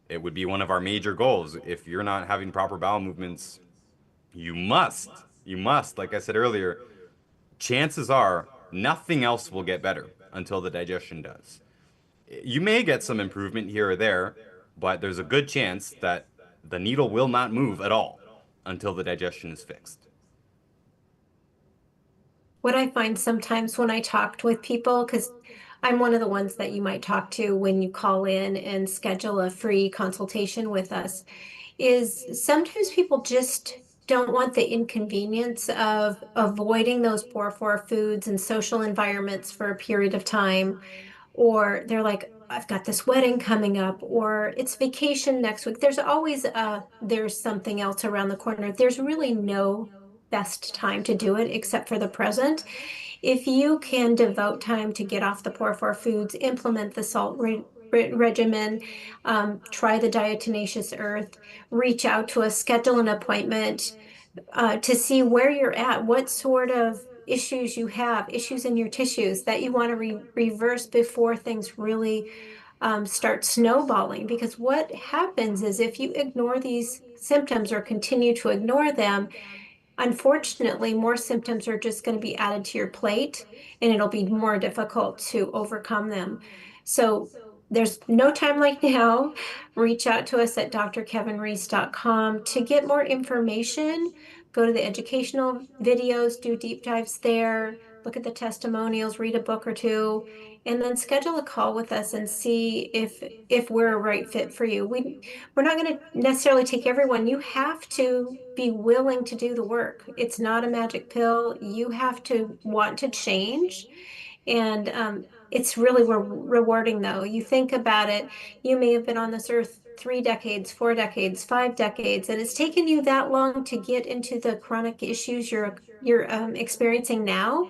[SPEAKER 4] it would be one of our major goals. If you're not having proper bowel movements, you must, like I said earlier, chances are nothing else will get better until the digestion does. You may get some improvement here or there, but there's a good chance that the needle will not move at all until the digestion is fixed.
[SPEAKER 1] What I find sometimes when I talked with people, because I'm one of the ones that you might talk to when you call in and schedule a free consultation with us, is sometimes people just don't want the inconvenience of avoiding those poor four foods and social environments for a period of time. Or they're like, I've got this wedding coming up, or it's vacation next week. There's always there's something else around the corner. There's really no best time to do it except for the present. If you can devote time to get off the poor four foods, implement the salt regimen, try the diatomaceous earth, reach out to us, schedule an appointment to see where you're at, what sort of issues you have, issues in your tissues that you want to reverse before things really start snowballing. Because what happens is if you ignore these symptoms or continue to ignore them, unfortunately, more symptoms are just going to be added to your plate and it'll be more difficult to overcome them. So there's no time like now. Reach out to us at drkevinreese.com to get more information. Go to the educational videos, do deep dives there, look at the testimonials, read a book or two, and then schedule a call with us and see if we're a right fit for you. We're not going to necessarily take everyone. You have to be willing to do the work. It's not a magic pill. You have to want to change. And it's really rewarding, though. You think about it, you may have been on this earth 3 decades, 4 decades, 5 decades, and it's taken you that long to get into the chronic issues you're experiencing now.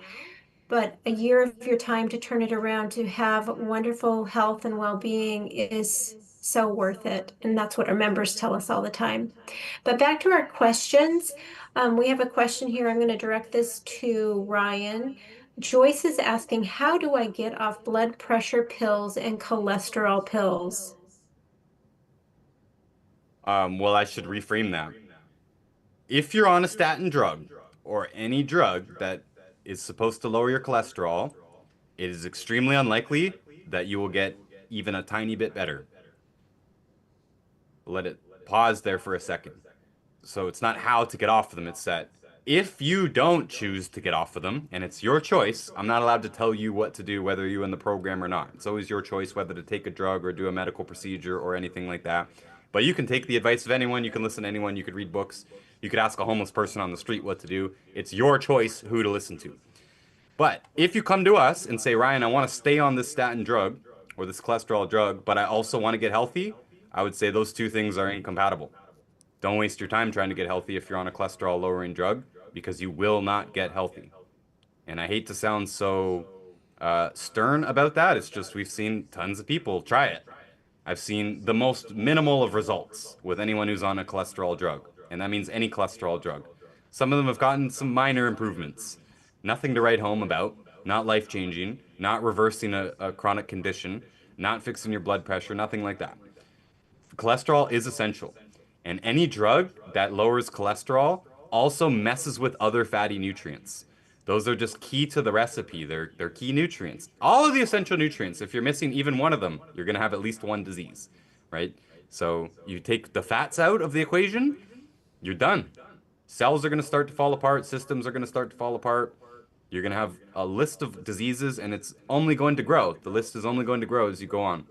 [SPEAKER 1] But a year of your time to turn it around to have wonderful health and well-being is so worth it. And that's what our members tell us all the time. But back to our questions. We have a question here. I'm going to direct this to Ryan. Joyce is asking, how do I get off blood pressure pills and cholesterol pills?
[SPEAKER 4] Well, I should reframe that. If you're on a statin drug or any drug that is supposed to lower your cholesterol, it is extremely unlikely that you will get even a tiny bit better. Let it pause there for a second. So it's not how to get off of them, it's that if you don't choose to get off of them, and it's your choice, I'm not allowed to tell you what to do, whether you're in the program or not. It's always your choice whether to take a drug or do a medical procedure or anything like that. But you can take the advice of anyone, you can listen to anyone, you could read books, you could ask a homeless person on the street what to do. It's your choice who to listen to. But if you come to us and say, Ryan, I want to stay on this statin drug or this cholesterol drug, but I also want to get healthy, I would say those two things are incompatible. Don't waste your time trying to get healthy if you're on a cholesterol lowering drug, because you will not get healthy. And I hate to sound so stern about that. It's just we've seen tons of people try it. I've seen the most minimal of results with anyone who's on a cholesterol drug. And that means any cholesterol drug. Some of them have gotten some minor improvements. Nothing to write home about. Not life-changing. Not reversing a chronic condition. Not fixing your blood pressure. Nothing like that. Cholesterol is essential. And any drug that lowers cholesterol also messes with other fatty nutrients. Those are just key to the recipe. They're key nutrients. All of the essential nutrients, if you're missing even one of them, you're going to have at least one disease, right? So you take the fats out of the equation, you're done. Cells are going to start to fall apart. Systems are going to start to fall apart. You're going to have a list of diseases, and it's only going to grow. The list is only going to grow as you go on.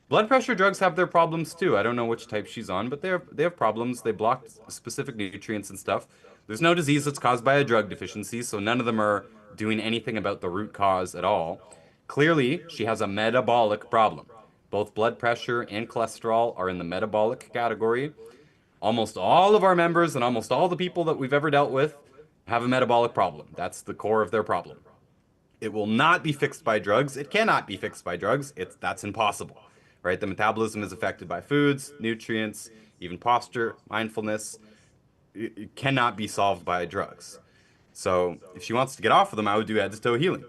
[SPEAKER 4] Blood pressure drugs have their problems too. I don't know which type she's on, but they have problems. They block specific nutrients and stuff. There's no disease that's caused by a drug deficiency, so none of them are doing anything about the root cause at all. Clearly, she has a metabolic problem. Both blood pressure and cholesterol are in the metabolic category. Almost all of our members and almost all the people that we've ever dealt with have a metabolic problem. That's the core of their problem. It will not be fixed by drugs. It cannot be fixed by drugs. That's impossible. Right? The metabolism is affected by foods, nutrients, even posture, mindfulness. It cannot be solved by drugs. So if she wants to get off of them, I would do head to toe healing.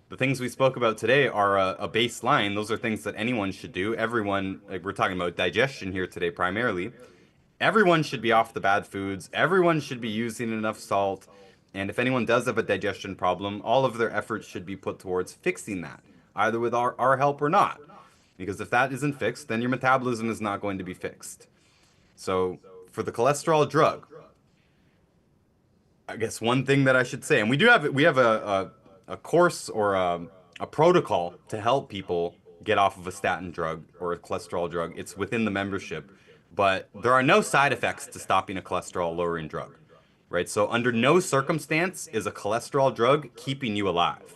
[SPEAKER 4] The things we spoke about today are a baseline. Those are things that anyone should do. Everyone, like we're talking about digestion here today primarily. Everyone should be off the bad foods. Everyone should be using enough salt. And if anyone does have a digestion problem, all of their efforts should be put towards fixing that, either with our help or not. Because if that isn't fixed, then your metabolism is not going to be fixed. So for the cholesterol drug, I guess one thing that I should say, and we have a course or a protocol to help people get off of a statin drug or a cholesterol drug. It's within the membership, but there are no side effects to stopping a cholesterol lowering drug, right? So under no circumstance is a cholesterol drug keeping you alive.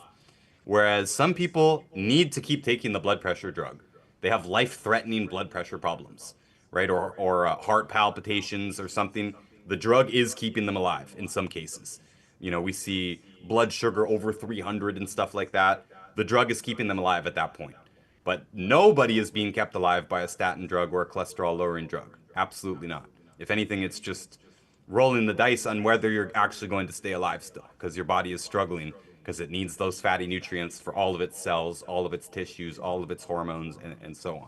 [SPEAKER 4] Whereas some people need to keep taking the blood pressure drug. They have life-threatening blood pressure problems, right? Or heart palpitations or something. The drug is keeping them alive in some cases. You know, we see blood sugar over 300 and stuff like that. The drug is keeping them alive at that point. But nobody is being kept alive by a statin drug or a cholesterol-lowering drug. Absolutely not. If anything, it's just rolling the dice on whether you're actually going to stay alive still, because your body is struggling because it needs those fatty nutrients for all of its cells, all of its tissues, all of its hormones, and so on.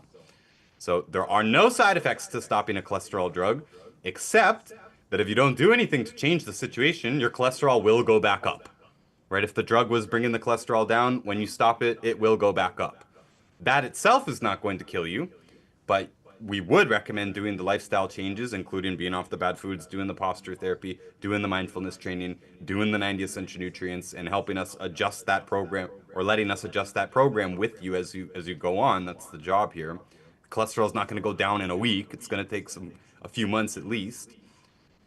[SPEAKER 4] So there are no side effects to stopping a cholesterol drug, except that if you don't do anything to change the situation, your cholesterol will go back up. Right? If the drug was bringing the cholesterol down, when you stop it, it will go back up. That itself is not going to kill you, but we would recommend doing the lifestyle changes, including being off the bad foods, doing the posture therapy, doing the mindfulness training, doing the 90 essential nutrients, and helping us adjust that program or letting us adjust that program with you as you go on. That's the job here. Cholesterol is not going to go down in a week. It's going to take a few months at least.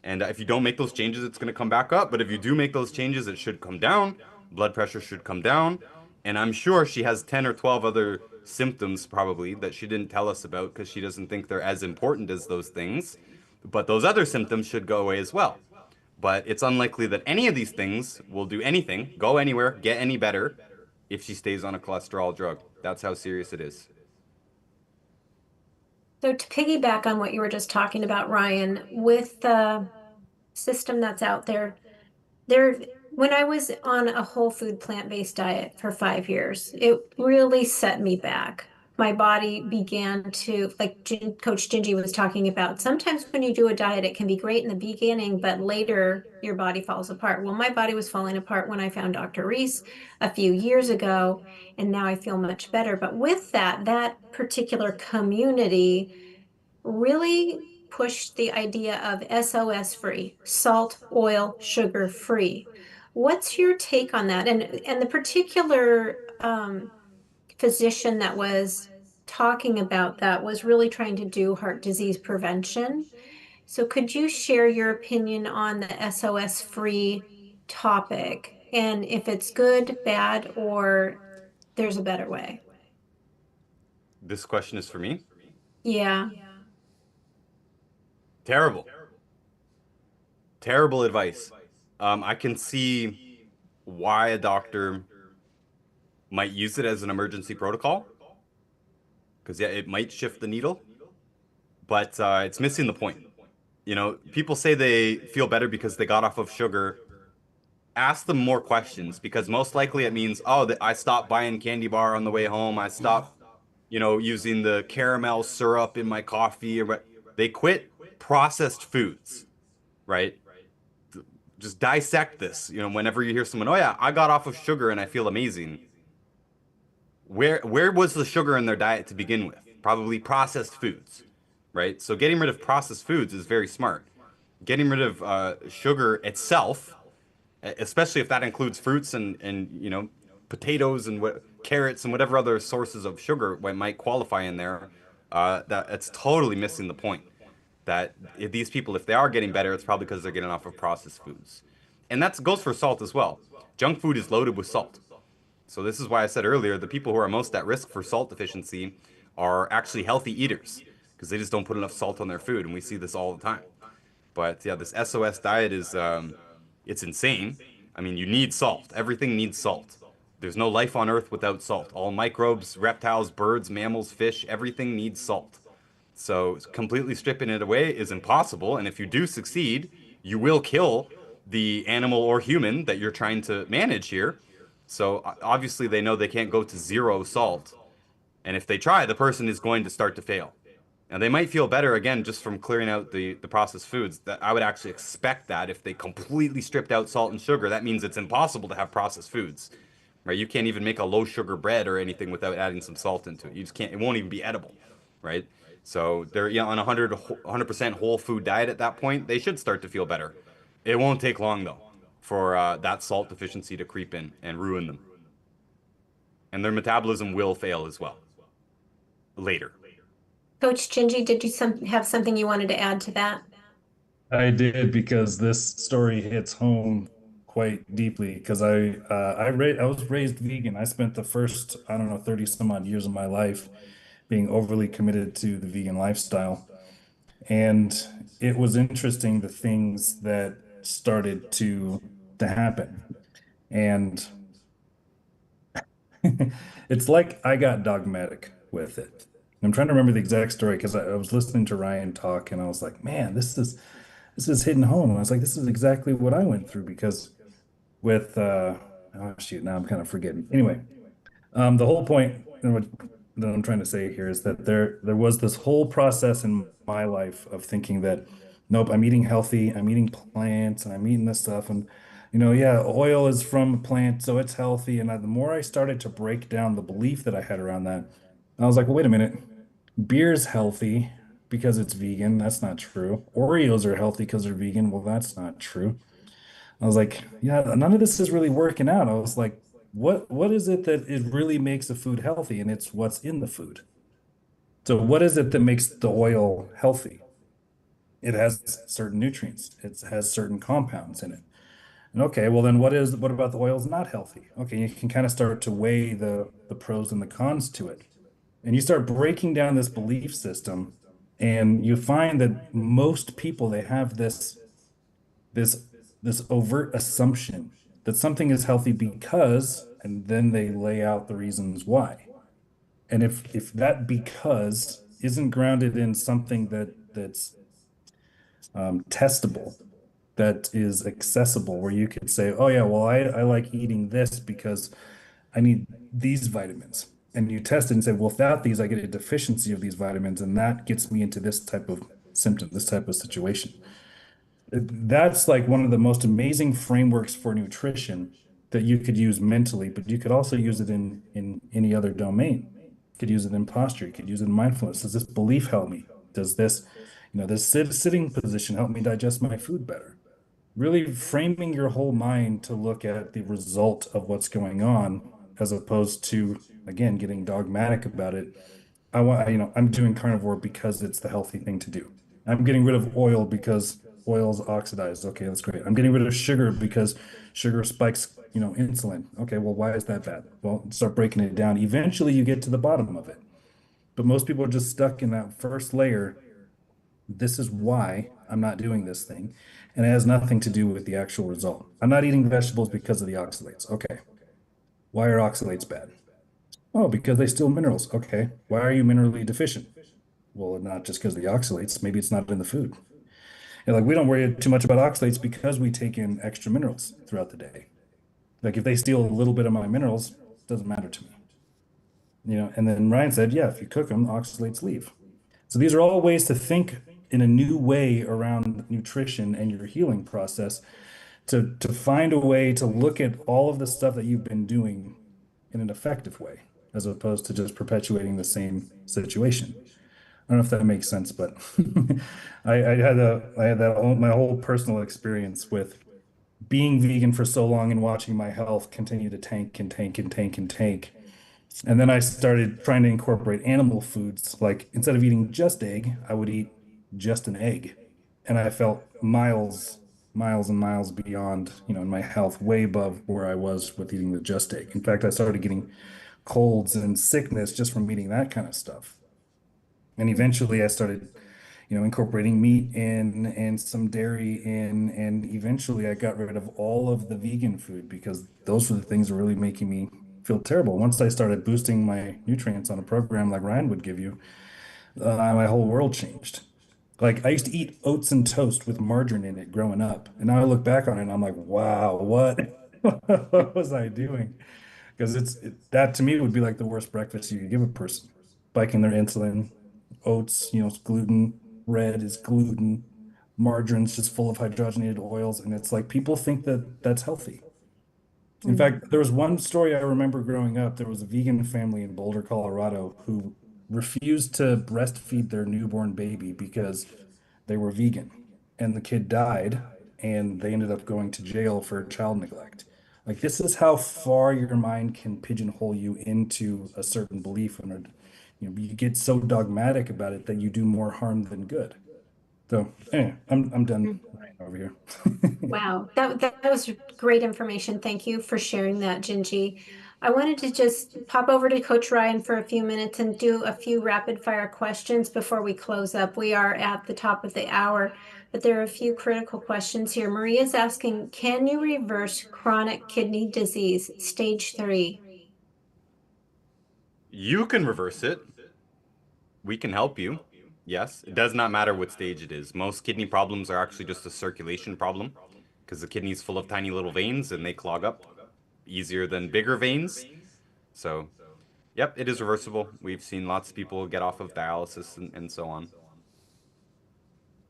[SPEAKER 4] And if you don't make those changes, it's going to come back up. But if you do make those changes, it should come down. Blood pressure should come down. And I'm sure she has 10 or 12 other symptoms probably that she didn't tell us about because she doesn't think they're as important as those things. But those other symptoms should go away as well. But it's unlikely that any of these things will do anything, go anywhere, get any better if she stays on a cholesterol drug. That's how serious it is.
[SPEAKER 1] So to piggyback on what you were just talking about, Ryan, with the system that's out there, there, when I was on a whole food plant-based diet for 5 years, it really set me back. My body began to, like Coach Gingy was talking about, sometimes when you do a diet, it can be great in the beginning, but later your body falls apart. Well, my body was falling apart when I found Dr. Reese a few years ago, and now I feel much better. But with that, that particular community really pushed the idea of SOS free, salt, oil, sugar free. What's your take on that? And the particular physician that was talking about that was really trying to do heart disease prevention. So could you share your opinion on the SOS free topic and if it's good, bad, or there's a better way?
[SPEAKER 4] This question is for me.
[SPEAKER 1] Yeah.
[SPEAKER 4] Terrible. Terrible advice. I can see why a doctor might use it as an emergency protocol because yeah, it might shift the needle, but it's missing the point. You know, people say they feel better because they got off of sugar. Ask them more questions because most likely it means, oh, I stopped buying candy bar on the way home. I stopped, using the caramel syrup in my coffee. They quit processed foods, right? Just dissect this. Whenever you hear someone, oh yeah, I got off of sugar and I feel amazing. Where was the sugar in their diet to begin with? Probably processed foods, right? So getting rid of processed foods is very smart. Getting rid of sugar itself, especially if that includes fruits and potatoes and carrots and whatever other sources of sugar might qualify in there, that it's totally missing the point. That if these people, if they are getting better, it's probably because they're getting off of processed foods. And that goes for salt as well. Junk food is loaded with salt. So this is why I said earlier, the people who are most at risk for salt deficiency are actually healthy eaters because they just don't put enough salt on their food, and we see this all the time. But yeah, this SOS diet is it's insane. I mean, you need salt. Everything needs salt. There's no life on Earth without salt. All microbes, reptiles, birds, mammals, fish, everything needs salt. So completely stripping it away is impossible, and if you do succeed, you will kill the animal or human that you're trying to manage here. So obviously they know they can't go to zero salt. And if they try, the person is going to start to fail. And they might feel better again just from clearing out the processed foods. That I would actually expect that if they completely stripped out salt and sugar, that means it's impossible to have processed foods. Right? You can't even make a low sugar bread or anything without adding some salt into it. You just can't, it won't even be edible. Right? So they're on a 100% whole food diet at that point, they should start to feel better. It won't take long though for that salt deficiency to creep in and ruin them. And their metabolism will fail as well later.
[SPEAKER 1] Coach Gingy, did you have something you wanted to add to that?
[SPEAKER 3] I did because this story hits home quite deeply because I was raised vegan. I spent the first, I don't know, 30 some odd years of my life being overly committed to the vegan lifestyle. And it was interesting the things that started to happen. And it's like I got dogmatic with it. I'm trying to remember the exact story because I was listening to Ryan talk and I was like, man, this is hitting home. And I was like, this is exactly what I went through because with oh shoot, now I'm kind of forgetting. Anyway, the whole point that I'm trying to say here is that there was this whole process in my life of thinking that nope, I'm eating healthy, I'm eating plants, and I'm eating this stuff, and yeah, oil is from a plant, so it's healthy. And the more I started to break down the belief that I had around that, I was like, well, wait a minute. Beer's healthy because it's vegan. That's not true. Oreos are healthy because they're vegan. Well, that's not true. I was like, yeah, none of this is really working out. I was like, what is it that it really makes a food healthy? And it's what's in the food. So what is it that makes the oil healthy? It has certain nutrients. It has certain compounds in it. And okay, well then what about the oils not healthy? Okay, you can kind of start to weigh the pros and the cons to it. And you start breaking down this belief system, and you find that most people they have this this overt assumption that something is healthy because, and then they lay out the reasons why. And if that because isn't grounded in something that's testable, that is accessible, where you could say, oh yeah, well I like eating this because I need these vitamins. And you test it and say, well, without these, I get a deficiency of these vitamins, and that gets me into this type of symptom, this type of situation. That's like one of the most amazing frameworks for nutrition that you could use mentally, but you could also use it in any other domain. You could use it in posture. You could use it in mindfulness. Does this belief help me? Does this, this sitting position help me digest my food better? Really framing your whole mind to look at the result of what's going on, as opposed to, again, getting dogmatic about it. I'm doing carnivore because it's the healthy thing to do. I'm getting rid of oil because oil's oxidized. Okay, that's great. I'm getting rid of sugar because sugar spikes, insulin. Okay, well, why is that bad? Well, start breaking it down. Eventually you get to the bottom of it. But most people are just stuck in that first layer. This is why I'm not doing this thing. And it has nothing to do with the actual result. I'm not eating vegetables because of the oxalates. Okay. Why are oxalates bad? Oh, because they steal minerals. Okay. Why are you minerally deficient? Well, not just because of the oxalates. Maybe it's not in the food. And like we don't worry too much about oxalates because we take in extra minerals throughout the day. Like if they steal a little bit of my minerals, it doesn't matter to me. And then Ryan said, yeah, if you cook them, oxalates leave. So these are all ways to think in a new way around nutrition and your healing process to find a way to look at all of the stuff that you've been doing in an effective way, as opposed to just perpetuating the same situation. I don't know if that makes sense, but I had my whole personal experience with being vegan for so long and watching my health continue to tank and tank and tank and tank. And then I started trying to incorporate animal foods. Like instead of eating just egg, I would eat just an egg. And I felt miles and miles beyond, in my health, way above where I was with eating the just egg. In fact, I started getting colds and sickness just from eating that kind of stuff. And eventually I started, incorporating meat in and some dairy in, and eventually I got rid of all of the vegan food because those were the things that were really making me feel terrible. Once I started boosting my nutrients on a program like Ryan would give you, my whole world changed. Like I used to eat oats and toast with margarine in it growing up, and now I look back on it and I'm like, wow, what, what was I doing? Because that to me would be like the worst breakfast you could give a person. Spiking their insulin, oats, it's gluten, red is gluten, margarine's just full of hydrogenated oils, and it's like people think that that's healthy. In
[SPEAKER 1] Mm.
[SPEAKER 3] fact, there was one story I remember growing up. There was a vegan family in Boulder, Colorado, who refused to breastfeed their newborn baby because they were vegan. And the kid died, and they ended up going to jail for child neglect. Like, this is how far your mind can pigeonhole you into a certain belief, and you get so dogmatic about it that you do more harm than good. So, anyway, I'm done ranting over here.
[SPEAKER 1] Wow, that was great information. Thank you for sharing that, Gingy. I wanted to just pop over to Coach Ryan for a few minutes and do a few rapid fire questions before we close up. We are at the top of the hour, but there are a few critical questions here. Maria's asking, can you reverse chronic kidney disease, stage 3?
[SPEAKER 4] You can reverse it. We can help you. Yes, it does not matter what stage it is. Most kidney problems are actually just a circulation problem because the kidney's full of tiny little veins and they clog up easier than bigger veins. So, yep, it is reversible. We've seen lots of people get off of dialysis and so on.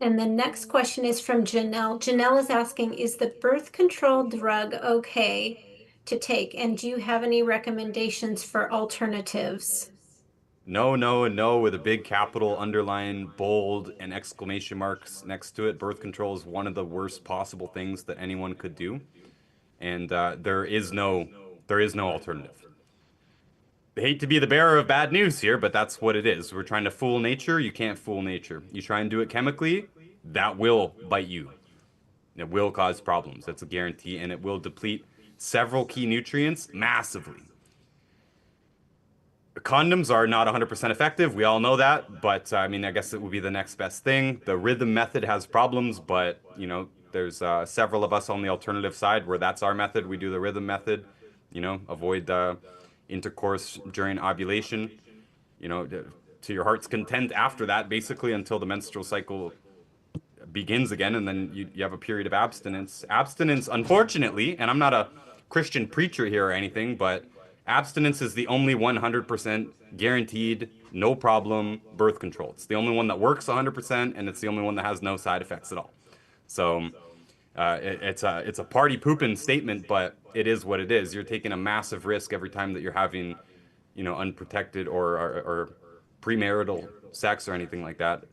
[SPEAKER 1] And the next question is from Janelle. Janelle is asking, is the birth control drug okay to take? And do you have any recommendations for alternatives?
[SPEAKER 4] No, no, and no with a big capital underline, bold, and exclamation marks next to it. Birth control is one of the worst possible things that anyone could do, and there is no alternative. I hate to be the bearer of bad news here, but that's what it is. We're trying to fool nature. You can't fool nature. You try and do it chemically, that will bite you. It will cause problems. That's a guarantee, and it will deplete several key nutrients massively. Condoms are not 100% effective. We all know that, but I mean, I guess it would be the next best thing. The rhythm method has problems, but there's several of us on the alternative side where that's our method. We do the rhythm method, avoid intercourse during ovulation, to your heart's content after that, basically until the menstrual cycle begins again, and then you have a period of abstinence. Abstinence, unfortunately, and I'm not a Christian preacher here or anything, but abstinence is the only 100% guaranteed, no problem birth control. It's the only one that works 100%, and it's the only one that has no side effects at all. So it's a party pooping statement, but it is what it is. You're taking a massive risk every time that you're having, unprotected or premarital sex or anything like that.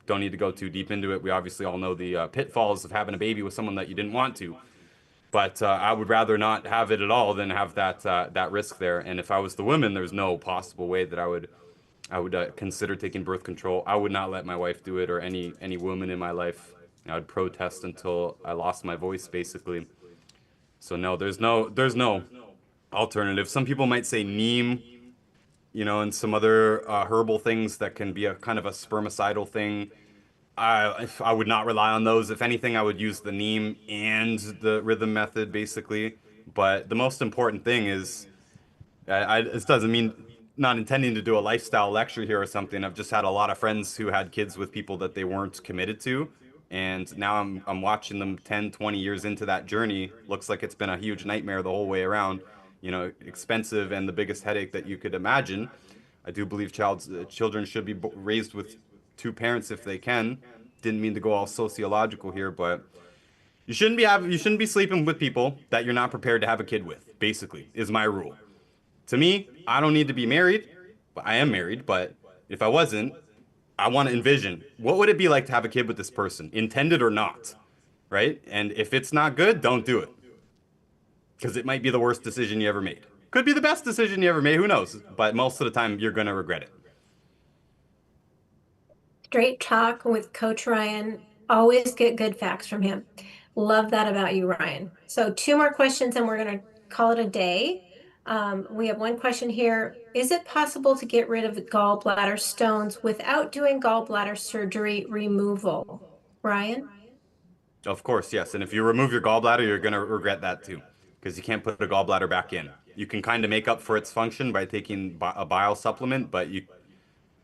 [SPEAKER 4] Don't need to go too deep into it. We obviously all know the pitfalls of having a baby with someone that you didn't want to. But I would rather not have it at all than have that risk there. And if I was the woman, there's no possible way that I would consider taking birth control. I would not let my wife do it or any woman in my life. I would protest until I lost my voice, basically. So no, there's no alternative. Some people might say neem, and some other herbal things that can be a kind of a spermicidal thing. I would not rely on those. If anything, I would use the neem and the rhythm method, basically. But the most important thing is, this doesn't mean not intending to do a lifestyle lecture here or something. I've just had a lot of friends who had kids with people that they weren't committed to. And now I'm watching them 10, 20 years into that journey. Looks like it's been a huge nightmare the whole way around. Expensive and the biggest headache that you could imagine. I do believe children should be raised with two parents if they can. Didn't mean to go all sociological here, but you shouldn't be sleeping with people that you're not prepared to have a kid with, basically, is my rule. To me, I don't need to be married, but I am married, but if I wasn't, I want to envision what would it be like to have a kid with this person, intended or not, right? And if it's not good, don't do it. Because it might be the worst decision you ever made. Could be the best decision you ever made, who knows? But most of the time, you're going to regret it.
[SPEAKER 1] Straight talk with Coach Ryan. Always get good facts from him. Love that about you, Ryan. So 2 more questions and we're going to call it a day. We have one question here. Is it possible to get rid of the gallbladder stones without doing gallbladder surgery removal? Ryan?
[SPEAKER 4] Of course, yes. And if you remove your gallbladder, you're going to regret that too. Because you can't put a gallbladder back in. You can kind of make up for its function by taking a bile supplement, but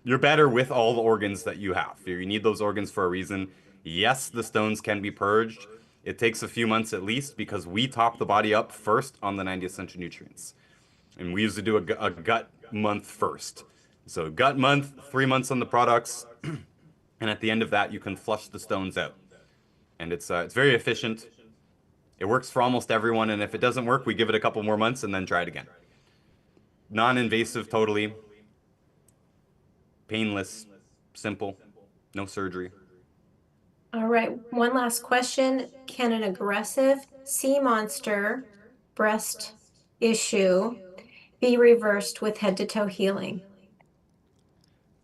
[SPEAKER 4] you're better with all the organs that you have. You need those organs for a reason. Yes, the stones can be purged. It takes a few months at least because we top the body up first on the 90 essential nutrients. And we usually do a gut month first. So gut month, 3 months on the products. And at the end of that, you can flush the stones out. And it's very efficient. It works for almost everyone. And if it doesn't work, we give it a couple more months and then try it again. Non-invasive, totally. Painless, simple, no surgery.
[SPEAKER 1] All right, one last question. Can an aggressive sea monster breast issue be reversed with head to toe healing?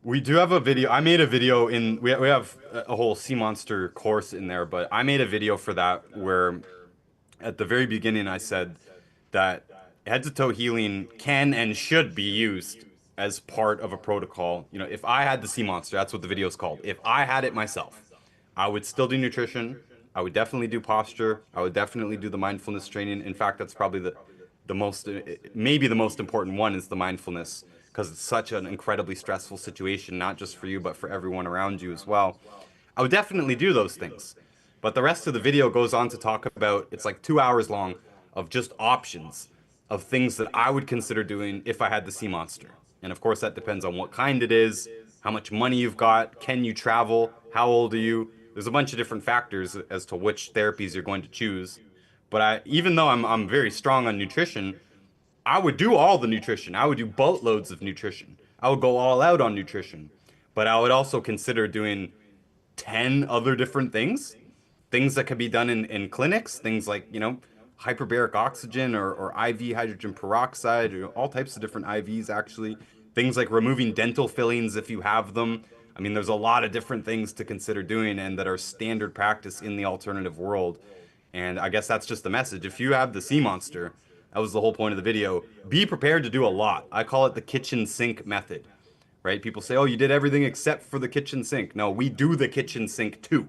[SPEAKER 4] We do have a video. I made a video we have a whole sea monster course in there, but I made a video for that where at the very beginning I said that head to toe healing can and should be used as part of a protocol. If I had the sea monster, that's what the video is called. If I had it myself, I would still do nutrition. I would definitely do posture. I would definitely do the mindfulness training. In fact, that's probably the most, maybe the most important one is the mindfulness, because it's such an incredibly stressful situation, not just for you, but for everyone around you as well. I would definitely do those things. But the rest of the video goes on to talk about, it's like 2 hours long of just options of things that I would consider doing if I had the sea monster. And of course, that depends on what kind it is, how much money you've got, can you travel, how old are you? There's a bunch of different factors as to which therapies you're going to choose. But even though I'm very strong on nutrition, I would do all the nutrition. I would do boatloads of nutrition. I would go all out on nutrition, but I would also consider doing 10 other different things that could be done in clinics, things like, hyperbaric oxygen or IV hydrogen peroxide, or all types of different IVs actually. Things like removing dental fillings if you have them. I mean, there's a lot of different things to consider doing and that are standard practice in the alternative world. And I guess that's just the message. If you have the sea monster, that was the whole point of the video, be prepared to do a lot. I call it the kitchen sink method, right? People say, oh, you did everything except for the kitchen sink. No, we do the kitchen sink too,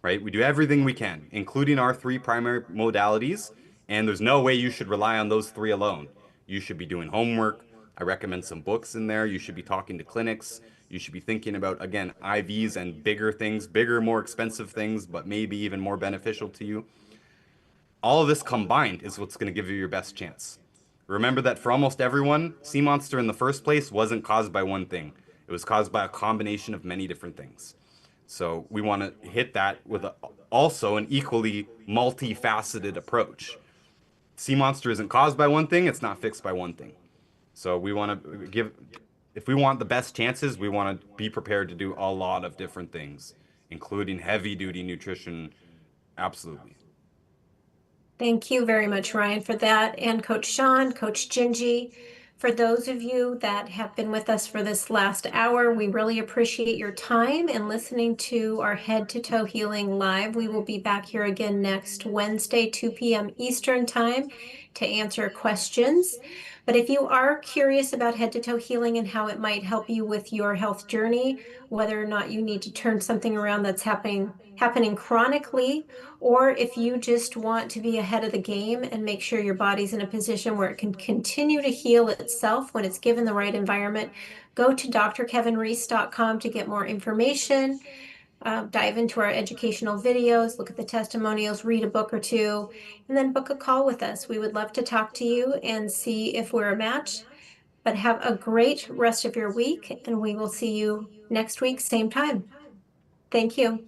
[SPEAKER 4] right? We do everything we can, including our three primary modalities. And there's no way you should rely on those three alone. You should be doing homework. I recommend some books in there. You should be talking to clinics. You should be thinking about, again, IVs and bigger things, bigger, more expensive things, but maybe even more beneficial to you. All of this combined is what's going to give you your best chance. Remember that for almost everyone, sea monster in the first place wasn't caused by one thing. It was caused by a combination of many different things. So we want to hit that with also an equally multifaceted approach. Sea monster isn't caused by one thing, it's not fixed by one thing. So we want to if we want the best chances, we want to be prepared to do a lot of different things, including heavy duty nutrition. Absolutely.
[SPEAKER 1] Thank you very much, Ryan, for that. And Coach Sean, Coach Gingy, for those of you that have been with us for this last hour, we really appreciate your time and listening to our Head to Toe Healing Live. We will be back here again next Wednesday, 2 p.m. Eastern Time to answer questions. But if you are curious about head to toe healing and how it might help you with your health journey, whether or not you need to turn something around that's happening chronically, or if you just want to be ahead of the game and make sure your body's in a position where it can continue to heal itself when it's given the right environment, go to drkevinreese.com to get more information. Dive into our educational videos, look at the testimonials, read a book or two, and then book a call with us. We would love to talk to you and see if we're a match. But have a great rest of your week, and we will see you next week, same time. Thank you.